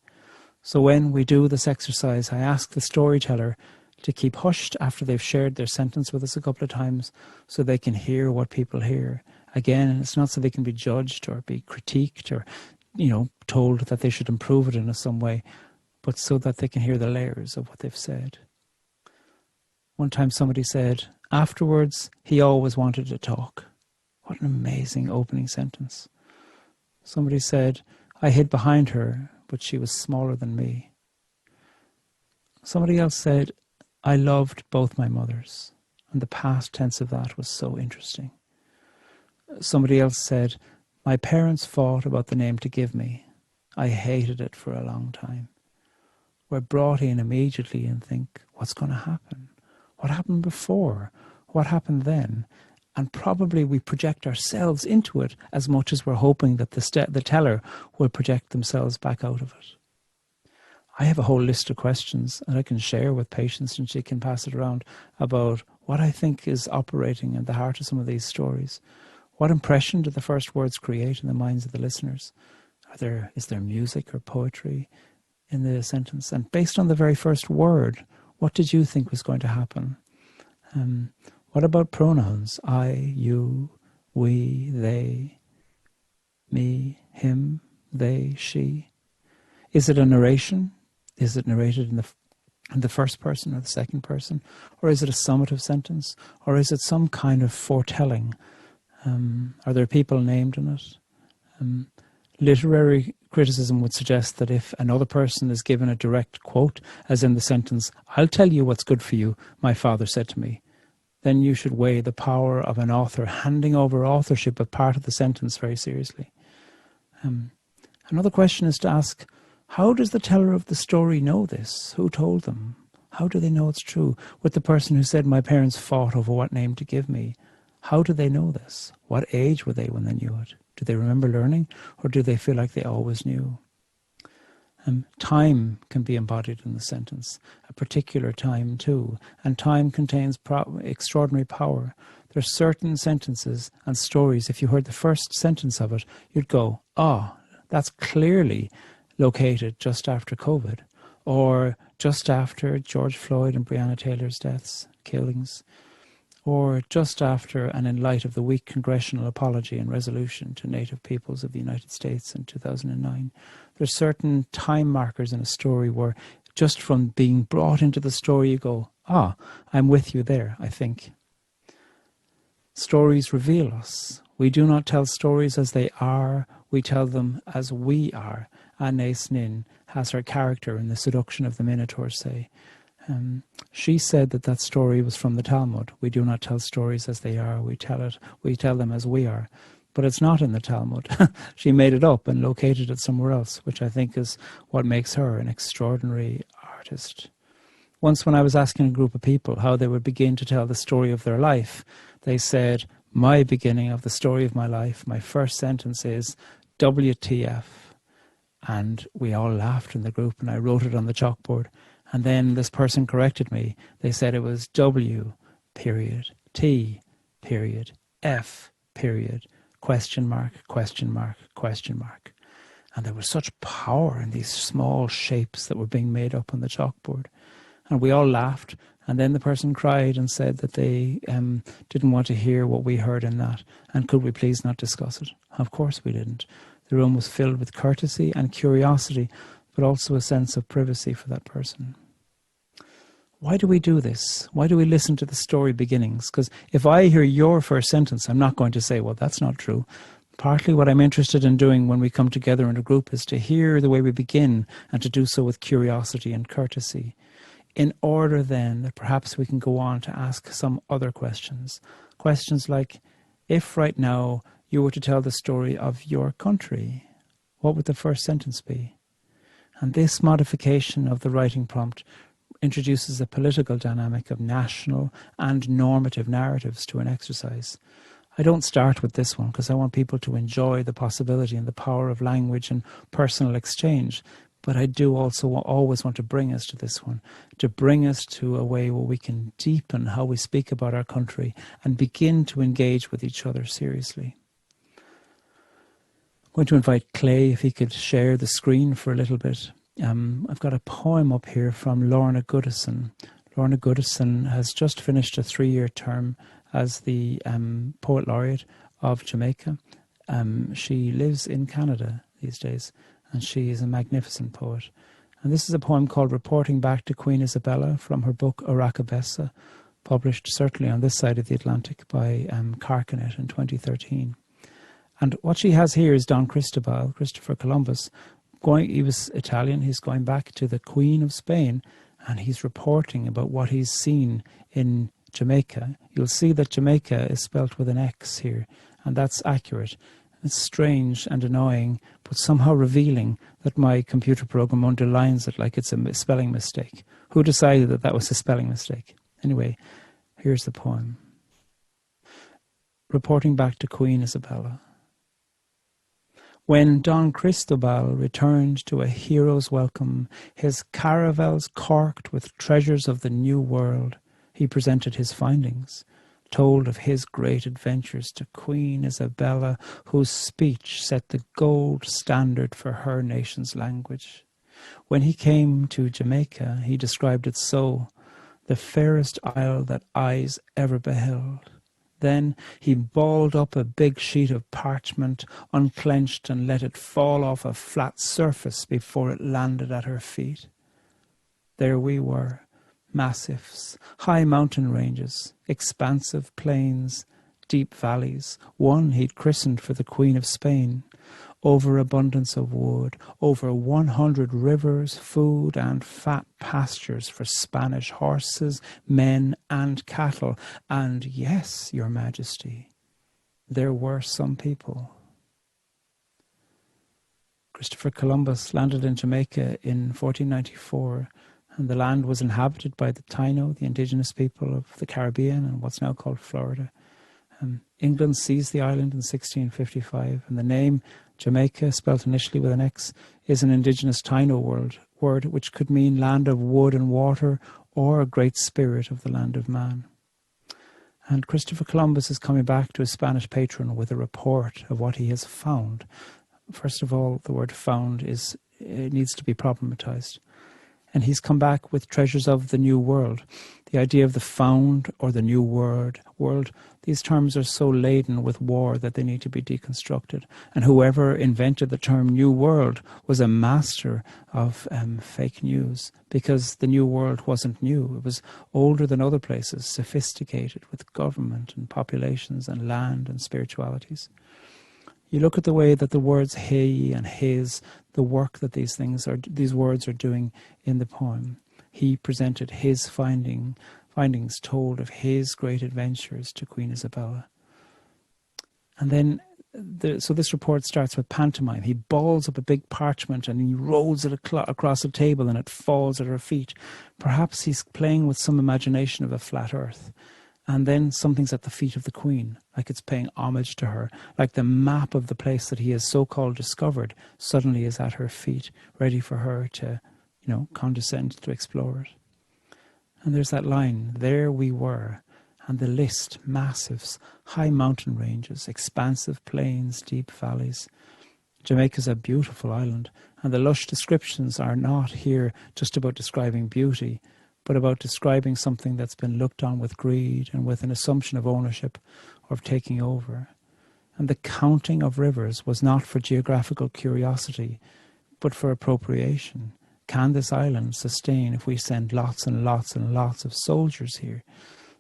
S3: So when we do this exercise, I ask the storyteller to keep hushed after they've shared their sentence with us a couple of times, so they can hear what people hear. Again, it's not so they can be judged or be critiqued or told that they should improve it in some way, but so that they can hear the layers of what they've said. One time somebody said, afterwards, he always wanted to talk. What an amazing opening sentence. Somebody said, I hid behind her, but she was smaller than me. Somebody else said, I loved both my mothers, and the past tense of that was so interesting. Somebody else said, my parents fought about the name to give me. I hated it for a long time. We're brought in immediately and think, what's going to happen? What happened before? What happened then? And probably we project ourselves into it as much as we're hoping that the teller will project themselves back out of it. I have a whole list of questions that I can share with patients, and she can pass it around, about what I think is operating in the heart of some of these stories. What impression do the first words create in the minds of the listeners? Is there music or poetry in the sentence? And based on the very first word, what did you think was going to happen? What about pronouns? I, you, we, they, me, him, they, she. Is it a narration? Is it narrated in the first person or the second person? Or is it a summative sentence? Or is it some kind of foretelling? Are there people named in it? Literary criticism would suggest that if another person is given a direct quote, as in the sentence, I'll tell you what's good for you, my father said to me, then you should weigh the power of an author handing over authorship of part of the sentence very seriously. Another question is to ask, how does the teller of the story know this? Who told them? How do they know it's true? With the person who said, my parents fought over what name to give me, how do they know this? What age were they when they knew it? Do they remember learning, or do they feel like they always knew? Time can be embodied in the sentence, a particular time too, and time contains extraordinary power. There are certain sentences and stories, if you heard the first sentence of it, you'd go, that's clearly located just after COVID, or just after George Floyd and Breonna Taylor's killings, or just after and in light of the weak congressional apology and resolution to Native peoples of the United States in 2009. There are certain time markers in a story where just from being brought into the story you go, I'm with you there, I think. Stories reveal us. We do not tell stories as they are, we tell them as we are. Anais Nin has her character in The Seduction of the Minotaur say. She said that story was from the Talmud. We do not tell stories as they are, we tell them as we are. But it's not in the Talmud. She made it up and located it somewhere else, which I think is what makes her an extraordinary artist. Once when I was asking a group of people how they would begin to tell the story of their life, they said, my beginning of the story of my life, my first sentence is WTF. And we all laughed in the group, and I wrote it on the chalkboard. And then this person corrected me. They said it was W, period, T, period, F, period, question mark, question mark, question mark. And there was such power in these small shapes that were being made up on the chalkboard. And we all laughed. And then the person cried and said that they didn't want to hear what we heard in that. And could we please not discuss it? Of course we didn't. The room was filled with courtesy and curiosity, but also a sense of privacy for that person. Why do we do this? Why do we listen to the story beginnings? Because if I hear your first sentence, I'm not going to say, well, that's not true. Partly what I'm interested in doing when we come together in a group is to hear the way we begin and to do so with curiosity and courtesy. In order then that perhaps we can go on to ask some other questions Questions like, if right now you were to tell the story of your country, what would the first sentence be? And this modification of the writing prompt introduces a political dynamic of national and normative narratives to an exercise. I don't start with this one because I want people to enjoy the possibility and the power of language and personal exchange. But I do also always want to bring us to this one, to bring us to a way where we can deepen how we speak about our country and begin to engage with each other seriously. I'm going to invite Clay if he could share the screen for a little bit. I've got a poem up here from Lorna Goodison. Lorna Goodison has just finished a 3-year term as the Poet Laureate of Jamaica. She lives in Canada these days, and she is a magnificent poet. And this is a poem called Reporting Back to Queen Isabella from her book Arakabessa, published certainly on this side of the Atlantic by Carcanet in 2013. And what she has here is Don Cristobal, Christopher Columbus. He was Italian, he's going back to the Queen of Spain, and he's reporting about what he's seen in Jamaica. You'll see that Jamaica is spelt with an X here, and that's accurate. It's strange and annoying, but somehow revealing that my computer program underlines it like it's a spelling mistake. Who decided that that was a spelling mistake? Anyway, here's the poem. Reporting back to Queen Isabella. When Don Cristobal returned to a hero's welcome, his caravels corked with treasures of the New World, he presented his findings, told of his great adventures to Queen Isabella, whose speech set the gold standard for her nation's language. When he came to Jamaica, he described it so, the fairest isle that eyes ever beheld. Then he balled up a big sheet of parchment, unclenched, and let it fall off a flat surface before it landed at her feet. There we were, massifs, high mountain ranges, expansive plains, deep valleys, one he'd christened for the Queen of Spain, overabundance of wood, over 100 rivers, food and fat pastures for Spanish horses, men and cattle, and yes, Your Majesty, there were some people. Christopher Columbus landed in Jamaica in 1494, and the land was inhabited by the Taino, the indigenous people of the Caribbean and what's now called Florida. England seized the island in 1655, and the name Jamaica, spelt initially with an X, is an indigenous Taino word which could mean land of wood and water or a great spirit of the land of man. And Christopher Columbus is coming back to his Spanish patron with a report of what he has found. First of all, the word found needs to be problematized. And he's come back with treasures of the New World. The idea of the found or the new world, these terms are so laden with war that they need to be deconstructed. And whoever invented the term New World was a master of fake news, because the New World wasn't new. It was older than other places, sophisticated with government and populations and land and spiritualities. You look at the way that the words he and his, the work that these words are doing in the poem. He presented his findings, told of his great adventures to Queen Isabella. And then, so this report starts with pantomime. He balls up a big parchment and he rolls it across a table and it falls at her feet. Perhaps he's playing with some imagination of a flat earth. And then something's at the feet of the Queen, like it's paying homage to her, like the map of the place that he has so-called discovered suddenly is at her feet, ready for her to, condescend to explore it. And there's that line, there we were, and the list, massives, high mountain ranges, expansive plains, deep valleys. Jamaica's a beautiful island, and the lush descriptions are not here just about describing beauty, but about describing something that's been looked on with greed and with an assumption of ownership or of taking over. And the counting of rivers was not for geographical curiosity, but for appropriation. Can this island sustain if we send lots and lots and lots of soldiers here?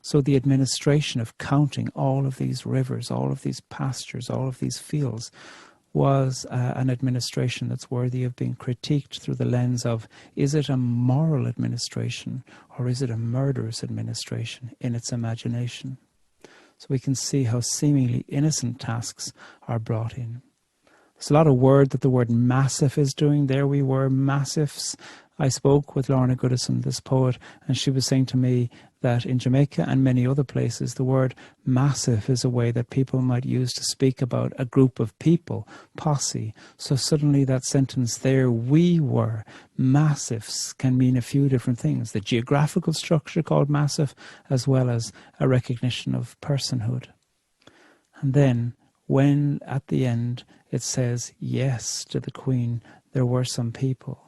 S3: So the administration of counting all of these rivers, all of these pastures, all of these fields was an administration that's worthy of being critiqued through the lens of, is it a moral administration or is it a murderous administration in its imagination? so we can see how seemingly innocent tasks are brought in. There's a lot of word that the word massive is doing. There we were, massives. I spoke with Lorna Goodison, this poet, and she was saying to me that in Jamaica and many other places, the word massive is a way that people might use to speak about a group of people, posse. So suddenly that sentence there, we were, massives, can mean a few different things. The geographical structure called massive, as well as a recognition of personhood. And then, when at the end it says yes to the Queen, there were some people.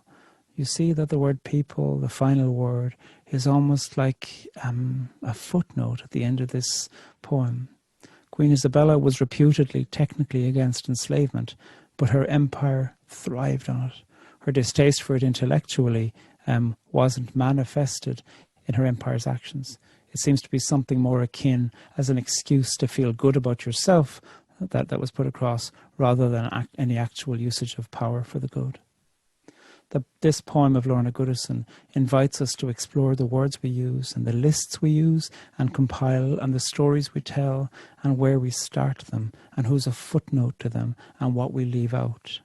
S3: You see that the word people, the final word, is almost like a footnote at the end of this poem. Queen Isabella was reputedly, technically against enslavement, but her empire thrived on it. Her distaste for it intellectually wasn't manifested in her empire's actions. It seems to be something more akin as an excuse to feel good about yourself that was put across, rather than any actual usage of power for the good. This poem of Lorna Goodison invites us to explore the words we use and the lists we use and compile and the stories we tell and where we start them and who's a footnote to them and what we leave out.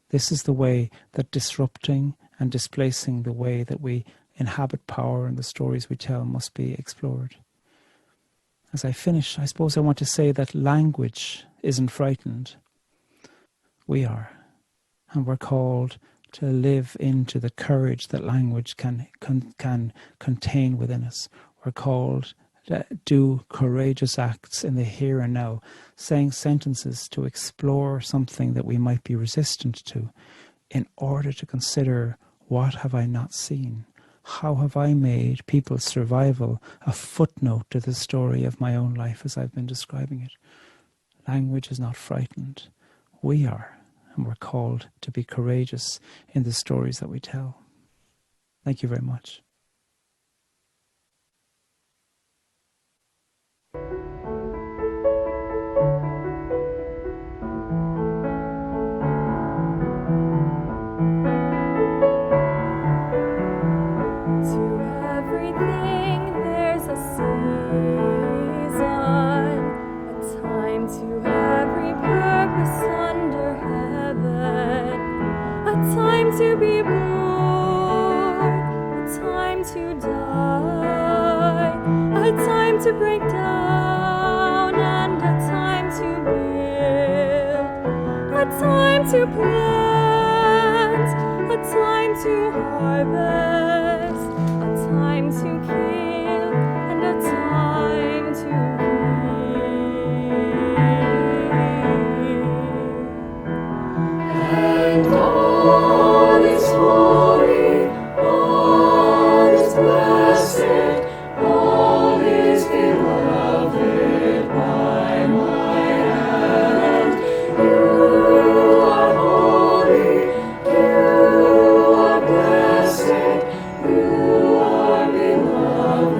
S3: This is the way that disrupting and displacing the way that we inhabit power and the stories we tell must be explored. As I finish, I suppose I want to say that language isn't frightened. We are, and we're called to live into the courage that language can contain within us. We're called to do courageous acts in the here and now, saying sentences to explore something that we might be resistant to, in order to consider, what have I not seen? How have I made people's survival a footnote to the story of my own life as I've been describing it? Language is not frightened. We are. And we're called to be courageous in the stories that we tell. Thank you very much.
S4: To everything there's a season, a time to every purpose under heaven, a time to be born, a time to die, a time to break down and a time to build, a time to plant, a time to harvest, a time to kill and a time to heal. And all is holy, all is blessed, all is beloved by my hand. You are holy, you are blessed, you are beloved.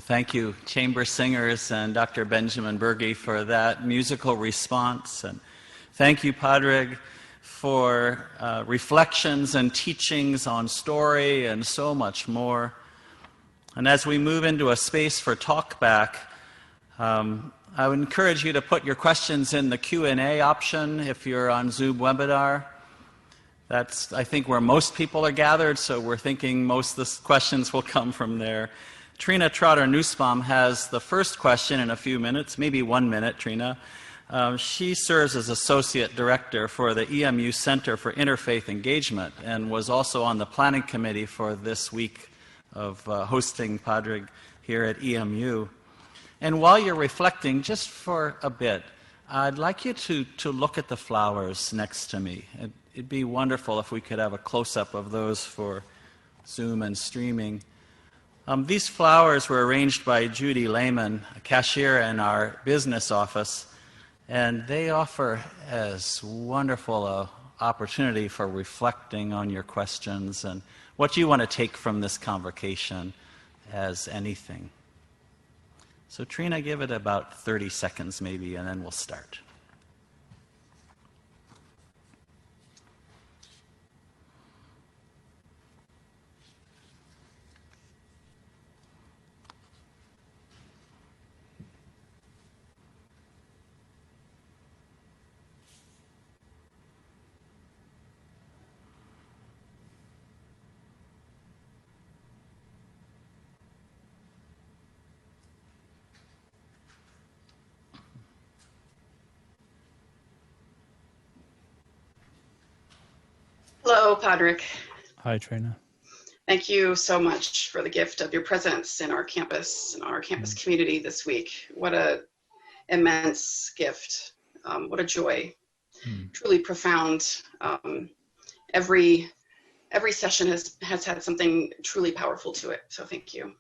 S1: Thank you, chamber singers and Dr. Benjamin Berge, for that musical response. And thank you, Pádraig, for reflections and teachings on story and so much more. And as we move into a space for talkback, I would encourage you to put your questions in the Q&A option if you're on Zoom webinar. That's, I think, where most people are gathered, so we're thinking most of the questions will come from there. Trina Trotter-Nussbaum has the first question in a few minutes, maybe 1 minute, Trina. She serves as Associate Director for the EMU Center for Interfaith Engagement and was also on the planning committee for this week of hosting Pádraig here at EMU. And while you're reflecting, just for a bit, I'd like you to look at the flowers next to me. It'd be wonderful if we could have a close-up of those for Zoom and streaming. These flowers were arranged by Judy Lehman, a cashier in our business office, and they offer as wonderful an opportunity for reflecting on your questions and what you want to take from this convocation as anything. So Trina, give it about 30 seconds maybe, and then we'll start.
S5: Hello, Pádraig.
S3: Hi, Trina.
S5: Thank you so much for the gift of your presence in our campus community this week. What an immense gift. What a joy. Truly profound. Every session has had something truly powerful to it, so thank you.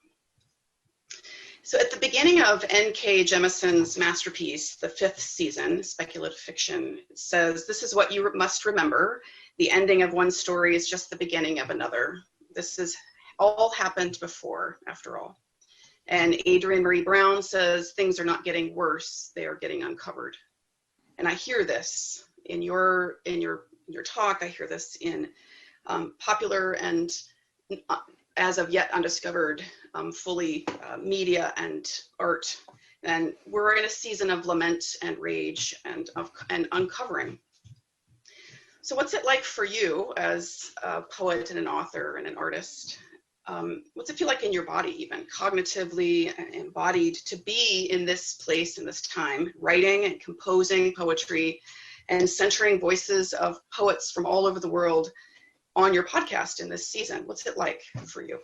S5: So at the beginning of N.K. Jemison's masterpiece, The Fifth Season, Speculative Fiction, it says, "This is what you must remember. The ending of one story is just the beginning of another. This has all happened before, after all." And Adrienne Marie Brown says, "Things are not getting worse, they are getting uncovered." And I hear this in your talk. I hear this in popular and as of yet undiscovered fully media and art. And we're in a season of lament and rage and uncovering. So what's it like for you as a poet and an author and an artist? What's it feel like in your body, even cognitively embodied, to be in this place, in this time, writing and composing poetry and centering voices of poets from all over the world on your podcast in this season? What's it like for you?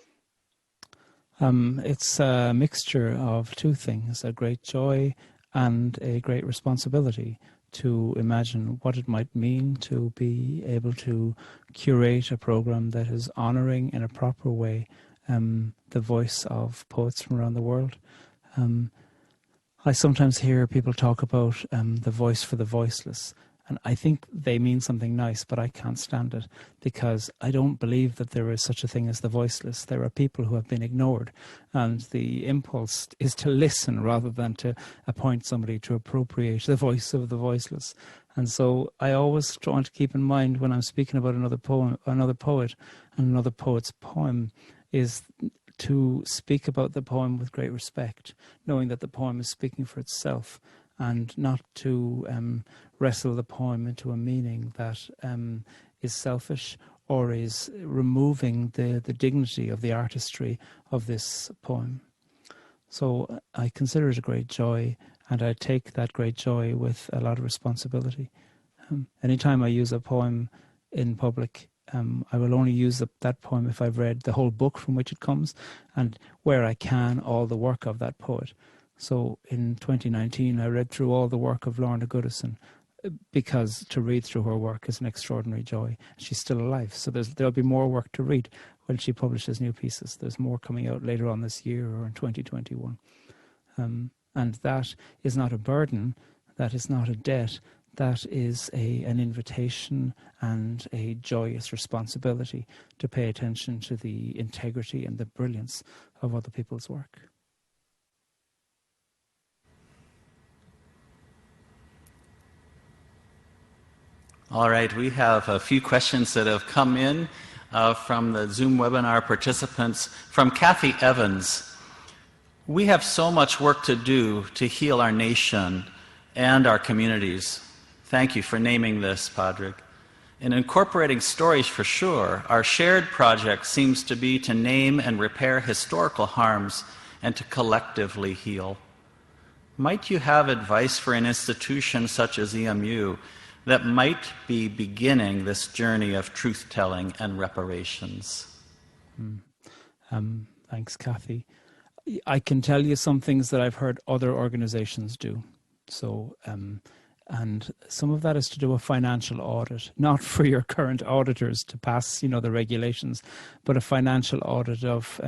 S3: It's a mixture of two things, a great joy and a great responsibility to imagine what it might mean to be able to curate a program that is honouring in a proper way the voice of poets from around the world. I sometimes hear people talk about the voice for the voiceless, and I think they mean something nice, but I can't stand it because I don't believe that there is such a thing as the voiceless. There are people who have been ignored, and the impulse is to listen rather than to appoint somebody to appropriate the voice of the voiceless. And so I always want to keep in mind when I'm speaking about another poet, and another poet's poem, is to speak about the poem with great respect, knowing that the poem is speaking for itself, and not to wrestle the poem into a meaning that is selfish or is removing the dignity of the artistry of this poem. So I consider it a great joy, and I take that great joy with a lot of responsibility. Anytime I use a poem in public, I will only use that poem if I've read the whole book from which it comes, and where I can, all the work of that poet. So in 2019, I read through all the work of Lorna Goodison, because to read through her work is an extraordinary joy. She's still alive, so there'll be more work to read when she publishes new pieces. There's more coming out later on this year or in 2021. And that is not a burden, that is not a debt, that is an invitation and a joyous responsibility to pay attention to the integrity and the brilliance of other people's work.
S1: All right, we have a few questions that have come in from the Zoom webinar participants. From Kathy Evans, we have so much work to do to heal our nation and our communities. Thank you for naming this, Pádraig. In incorporating stories for sure, our shared project seems to be to name and repair historical harms and to collectively heal. Might you have advice for an institution such as EMU that might be beginning this journey of truth-telling and reparations?
S3: Thanks, Kathy. I can tell you some things that I've heard other organizations do. So, and some of that is to do a financial audit, not for your current auditors to pass, the regulations, but a financial audit of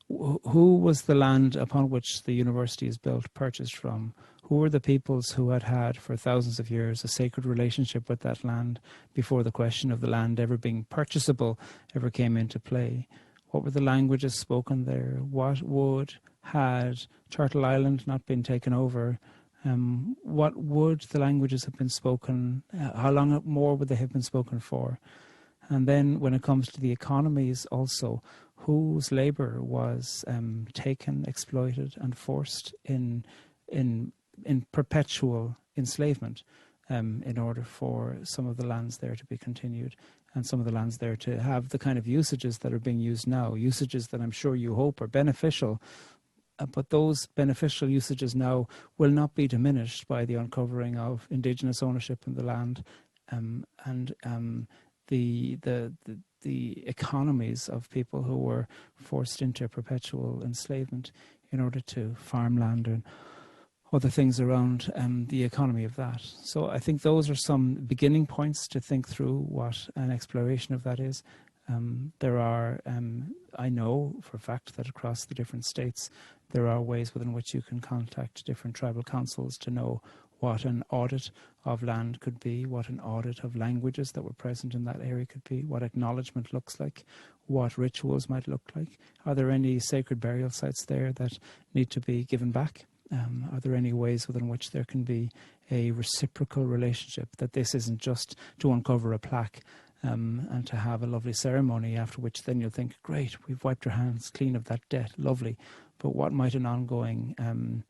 S3: who was the land upon which the university is built purchased from? Who were the peoples who had for thousands of years a sacred relationship with that land before the question of the land ever being purchasable ever came into play? What were the languages spoken there? What had Turtle Island not been taken over? What would the languages have been spoken? How long more would they have been spoken for? And then when it comes to the economies also, whose labour was taken, exploited and forced in perpetual enslavement in order for some of the lands there to be continued and some of the lands there to have the kind of usages that are being used now, usages that I'm sure you hope are beneficial, but those beneficial usages now will not be diminished by the uncovering of indigenous ownership in the land and the economies of people who were forced into perpetual enslavement in order to farm land and other things around the economy of that. So I think those are some beginning points to think through what an exploration of that is. There are, I know for a fact that across the different states, there are ways within which you can contact different tribal councils to know what an audit of land could be, what an audit of languages that were present in that area could be, what acknowledgement looks like, what rituals might look like. Are there any sacred burial sites there that need to be given back? Are there any ways within which there can be a reciprocal relationship, that this isn't just to uncover a plaque and to have a lovely ceremony after which then you'll think, great, we've wiped our hands clean of that debt, lovely. But what might an ongoing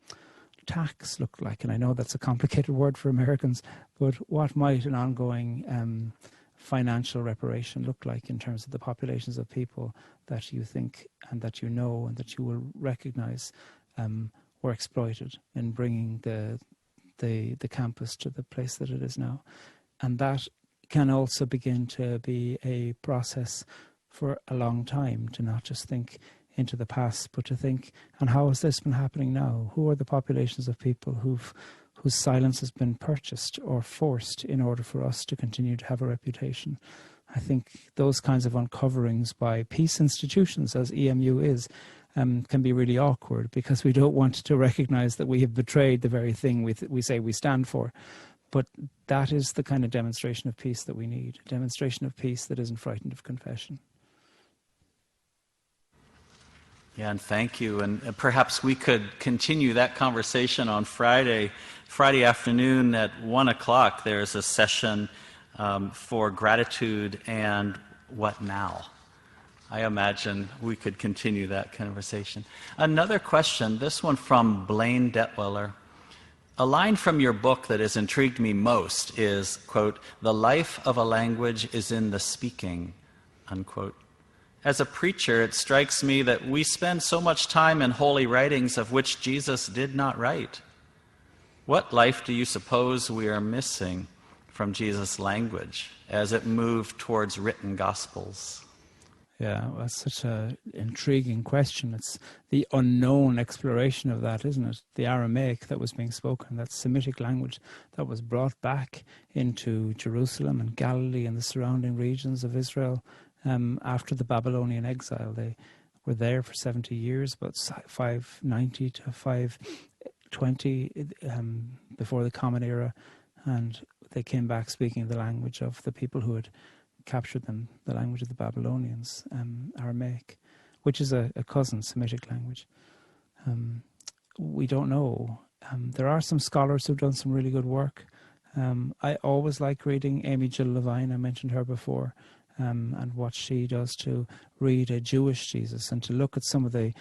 S3: tax look like? And I know that's a complicated word for Americans, but what might an ongoing financial reparation look like in terms of the populations of people that you think and that you know and that you will recognize were exploited in bringing the campus to the place that it is now? And that can also begin to be a process for a long time, to not just think into the past, but to think, and how has this been happening now? Who are the populations of people whose silence has been purchased or forced in order for us to continue to have a reputation? I think those kinds of uncoverings by peace institutions, as EMU is, can be really awkward, because we don't want to recognize that we have betrayed the very thing we say we stand for. But that is the kind of demonstration of peace that we need, a demonstration of peace that isn't frightened of confession.
S1: Yeah, and thank you. And perhaps we could continue that conversation on Friday afternoon at 1 o'clock. There's a session for gratitude and what now? I imagine we could continue that conversation. Another question, this one from Blaine Detweiler. A line from your book that has intrigued me most is, quote, "The life of a language is in the speaking," unquote. As a preacher, it strikes me that we spend so much time in holy writings of which Jesus did not write. What life do you suppose we are missing from Jesus' language as it moved towards written gospels?
S3: Yeah, well, that's such an intriguing question. It's the unknown exploration of that, isn't it? The Aramaic that was being spoken, that Semitic language that was brought back into Jerusalem and Galilee and the surrounding regions of Israel after the Babylonian exile. They were there for 70 years, about 590 to 520 before the Common Era, and they came back speaking the language of the people who had captured them, the language of the Babylonians, Aramaic, which is a cousin Semitic language. We don't know. There are some scholars who've done some really good work. I always like reading Amy Jill Levine. I mentioned her before. And what she does to read a Jewish Jesus and to look at some of the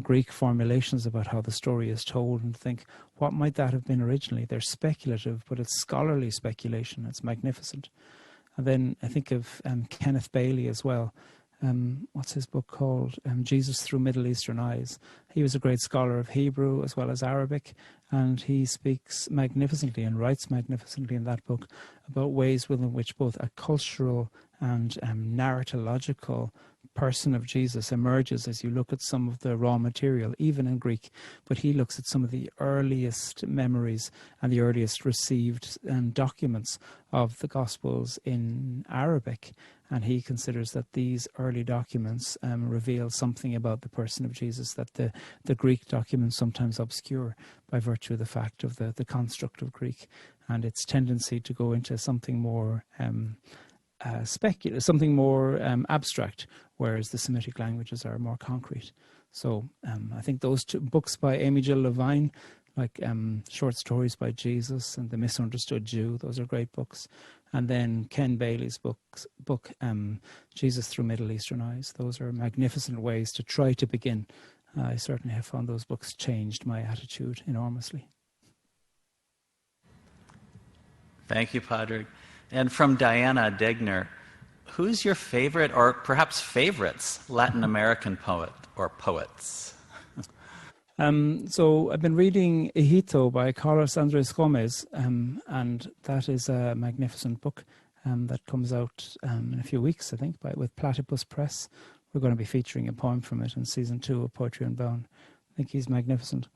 S3: Greek formulations about how the story is told and think, what might that have been originally? They're speculative, but it's scholarly speculation. It's magnificent. And then I think of Kenneth Bailey as well. What's his book called? Jesus Through Middle Eastern Eyes. He was a great scholar of Hebrew as well as Arabic, and he speaks magnificently and writes magnificently in that book about ways within which both a cultural and narratological person of Jesus emerges as you look at some of the raw material, even in Greek. But he looks at some of the earliest memories and the earliest received documents of the Gospels in Arabic. And he considers that these early documents reveal something about the person of Jesus that the Greek documents sometimes obscure by virtue of the fact of the construct of Greek and its tendency to go into something more speculative, something more abstract, whereas the Semitic languages are more concrete. So I think those two books by Amy Jill Levine, like Short Stories by Jesus and The Misunderstood Jew, those are great books. And then Ken Bailey's book, Jesus Through Middle Eastern Eyes. Those are magnificent ways to try to begin. I certainly have found those books changed my attitude enormously.
S1: Thank you, Pádraig. And from Diana Degner, who's your favorite, or perhaps favorites, Latin American poet or poets?
S3: So I've been reading Hijito by Carlos Andres Gomez, and that is a magnificent book that comes out in a few weeks, I think, with Platypus Press. We're going to be featuring a poem from it in season 2 of Poetry Unbound. I think he's magnificent.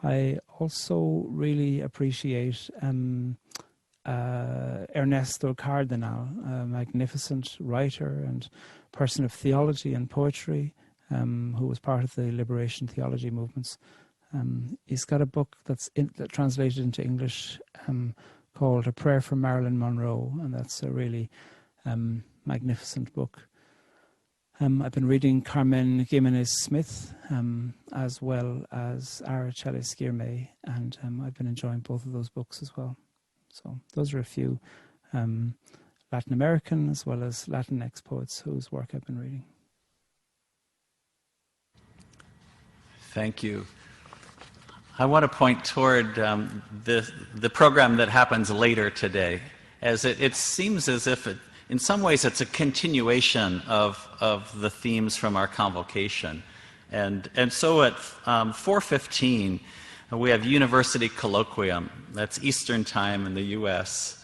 S3: I also really appreciate Ernesto Cardenal, a magnificent writer and person of theology and poetry, who was part of the liberation theology movements. He's got a book that's translated into English called A Prayer for Marilyn Monroe, and that's a really magnificent book. I've been reading Carmen Giménez-Smith as well as Araceli Skirme, and I've been enjoying both of those books as well. So those are a few Latin American as well as Latinx poets whose work I've been reading.
S1: Thank you. I want to point toward the program that happens later today, as it seems as if in some ways it's a continuation of the themes from our convocation. And so at 4:15, we have University Colloquium. That's Eastern Time in the U.S.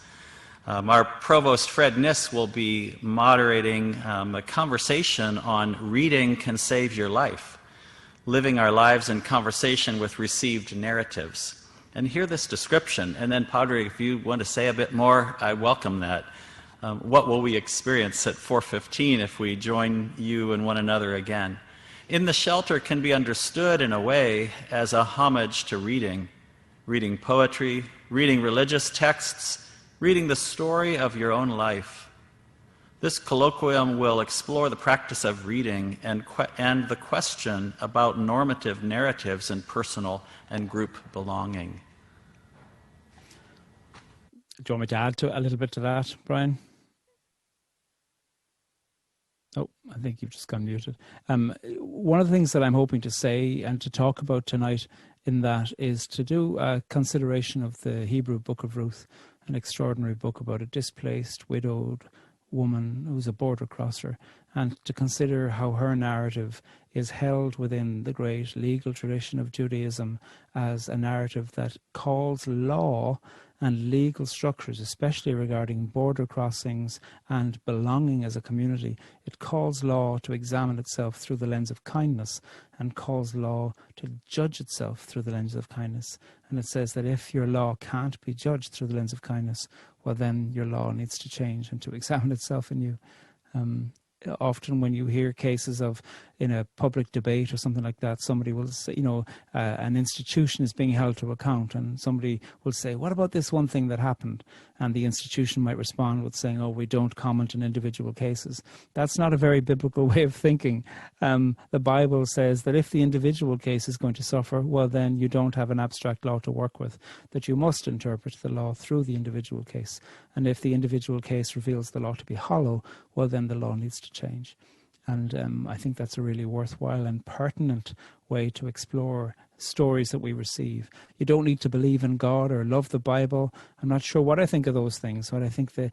S1: Our provost, Fred Niss, will be moderating a conversation on reading can save your life, living our lives in conversation with received narratives. And hear this description, and then Pádraig, if you want to say a bit more, I welcome that. What will we experience at 4:15 if we join you and one another again? In the Shelter can be understood in a way as a homage to reading poetry, reading religious texts, reading the story of your own life. This colloquium will explore the practice of reading and the question about normative narratives and personal and group belonging.
S3: Do you want me to add a little bit to that, Brian? Oh, I think you've just gone muted. One of the things that I'm hoping to say and to talk about tonight in that is to do a consideration of the Hebrew Book of Ruth, an extraordinary book about a displaced, widowed woman who's a border crosser, and to consider how her narrative is held within the great legal tradition of Judaism as a narrative that calls law and legal structures, especially regarding border crossings and belonging as a community. It calls law to examine itself through the lens of kindness and calls law to judge itself through the lens of kindness. And it says that if your law can't be judged through the lens of kindness, well, then your law needs to change and to examine itself anew. often when you hear cases of in a public debate or something like that, somebody will say, an institution is being held to account, and somebody will say, what about this one thing that happened? And the institution might respond with saying, oh, we don't comment on individual cases. That's not a very biblical way of thinking. The Bible says that if the individual case is going to suffer, well, then you don't have an abstract law to work with, that you must interpret the law through the individual case. And if the individual case reveals the law to be hollow, well, then the law needs to change. And I think that's a really worthwhile and pertinent way to explore stories that we receive. You don't need to believe in God or love the Bible. I'm not sure what I think of those things, but I think the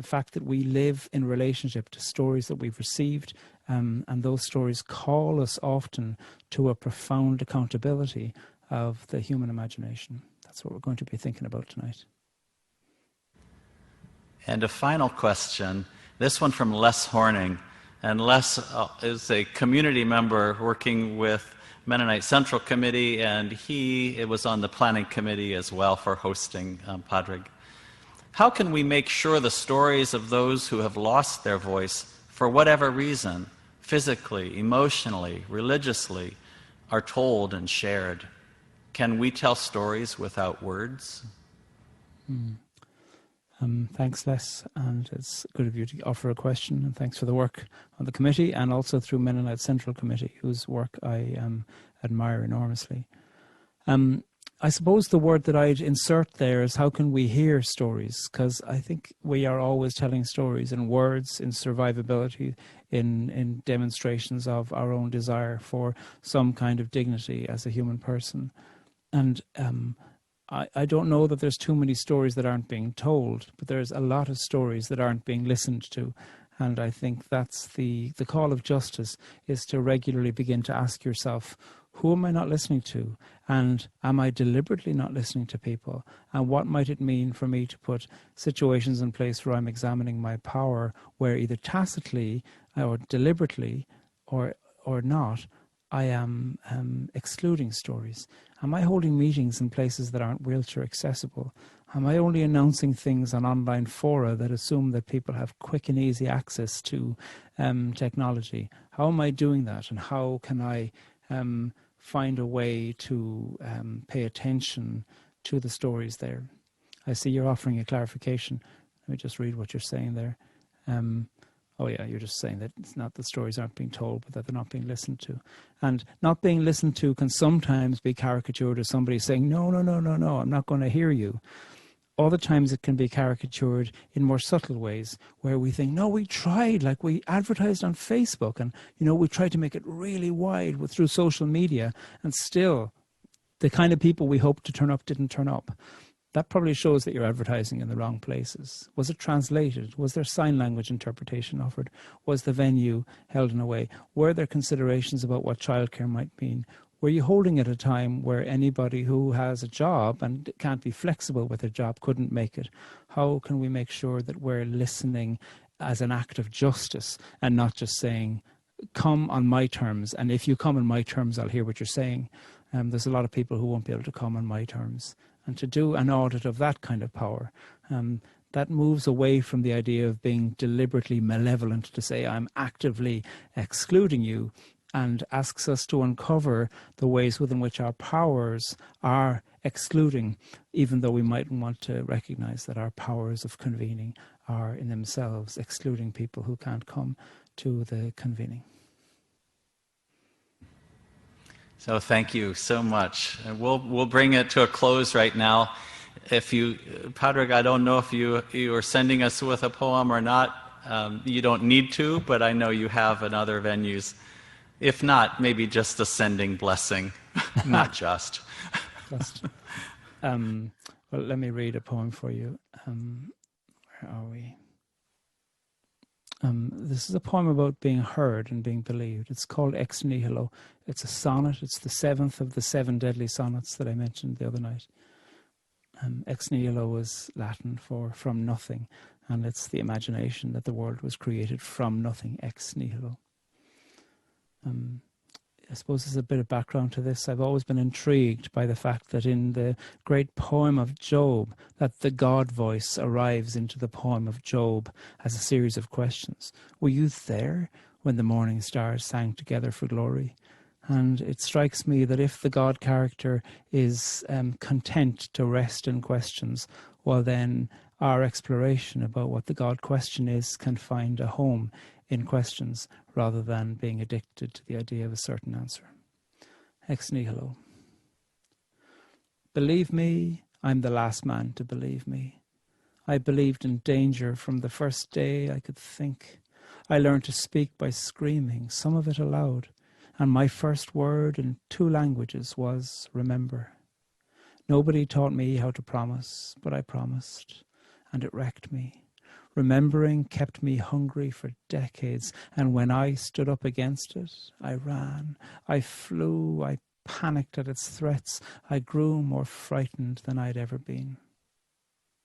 S3: fact that we live in relationship to stories that we've received, and those stories call us often to a profound accountability of the human imagination. That's what we're going to be thinking about tonight.
S1: And a final question, this one from Les Horning. And Les is a community member working with Mennonite Central Committee, and it was on the planning committee as well for hosting Pádraig. How can we make sure the stories of those who have lost their voice, for whatever reason, physically, emotionally, religiously, are told and shared? Can we tell stories without words?
S3: Thanks, Les, and it's good of you to offer a question, and thanks for the work on the committee and also through Mennonite Central Committee, whose work I admire enormously. I suppose the word that I'd insert there is, how can we hear stories? Because I think we are always telling stories in words, in survivability, in demonstrations of our own desire for some kind of dignity as a human person. And I don't know that there's too many stories that aren't being told, but there's a lot of stories that aren't being listened to. And I think that's the call of justice, is to regularly begin to ask yourself, who am I not listening to? And am I deliberately not listening to people? And what might it mean for me to put situations in place where I'm examining my power, where either tacitly or deliberately or not, I am excluding stories? Am I holding meetings in places that aren't wheelchair accessible? Am I only announcing things on online fora that assume that people have quick and easy access to technology? How am I doing that? And how can I find a way to pay attention to the stories there? I see you're offering a clarification. Let me just read what you're saying there. Oh yeah, you're just saying that it's not that stories aren't being told, but that they're not being listened to. And not being listened to can sometimes be caricatured as somebody saying, no, I'm not going to hear you. Other times it can be caricatured in more subtle ways, where we think, no, we tried, like we advertised on Facebook, and we tried to make it really wide through social media, and still the kind of people we hoped to turn up didn't turn up. That probably shows that you're advertising in the wrong places. Was it translated? Was there sign language interpretation offered? Was the venue held in a way? Were there considerations about what childcare might mean? Were you holding at a time where anybody who has a job and can't be flexible with their job couldn't make it? How can we make sure that we're listening as an act of justice and not just saying, come on my terms, and if you come on my terms, I'll hear what you're saying? There's a lot of people who won't be able to come on my terms. And to do an audit of that kind of power, that moves away from the idea of being deliberately malevolent to say, I'm actively excluding you, and asks us to uncover the ways within which our powers are excluding, even though we mightn't want to recognize that our powers of convening are in themselves excluding people who can't come to the convening.
S1: So thank you so much. And we'll bring it to a close right now. Pádraig, I don't know if you are sending us with a poem or not. You don't need to, but I know you have in other venues. If not, maybe just a sending blessing, not just.
S3: Well, let me read a poem for you. Where are we? This is a poem about being heard and being believed. It's called Ex Nihilo. It's a sonnet. It's the 7th of the 7 deadly sonnets that I mentioned the other night. Ex nihilo is Latin for from nothing, and it's the imagination that the world was created from nothing, ex nihilo. I suppose as a bit of background to this, I've always been intrigued by the fact that in the great poem of Job, that the God voice arrives into the poem of Job as a series of questions. Were you there when the morning stars sang together for glory? And it strikes me that if the God character is content to rest in questions, well then our exploration about what the God question is can find a home in questions rather than being addicted to the idea of a certain answer. Ex nihilo. Believe me, I'm the last man to believe me. I believed in danger from the first day I could think. I learned to speak by screaming, some of it aloud, and my first word in 2 languages was remember. Nobody taught me how to promise, but I promised, and it wrecked me. Remembering kept me hungry for decades, and when I stood up against it, I ran, I flew, I panicked at its threats, I grew more frightened than I'd ever been.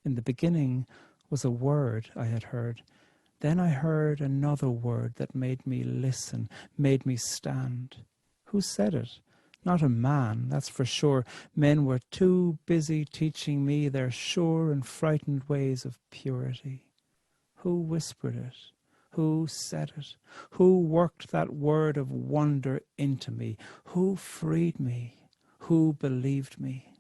S3: In the beginning was a word I had heard. Then I heard another word that made me listen, made me stand. Who said it? Not a man, that's for sure. Men were too busy teaching me their sure and frightened ways of purity. Who whispered it? Who said it? Who worked that word of wonder into me? Who freed me? Who believed me?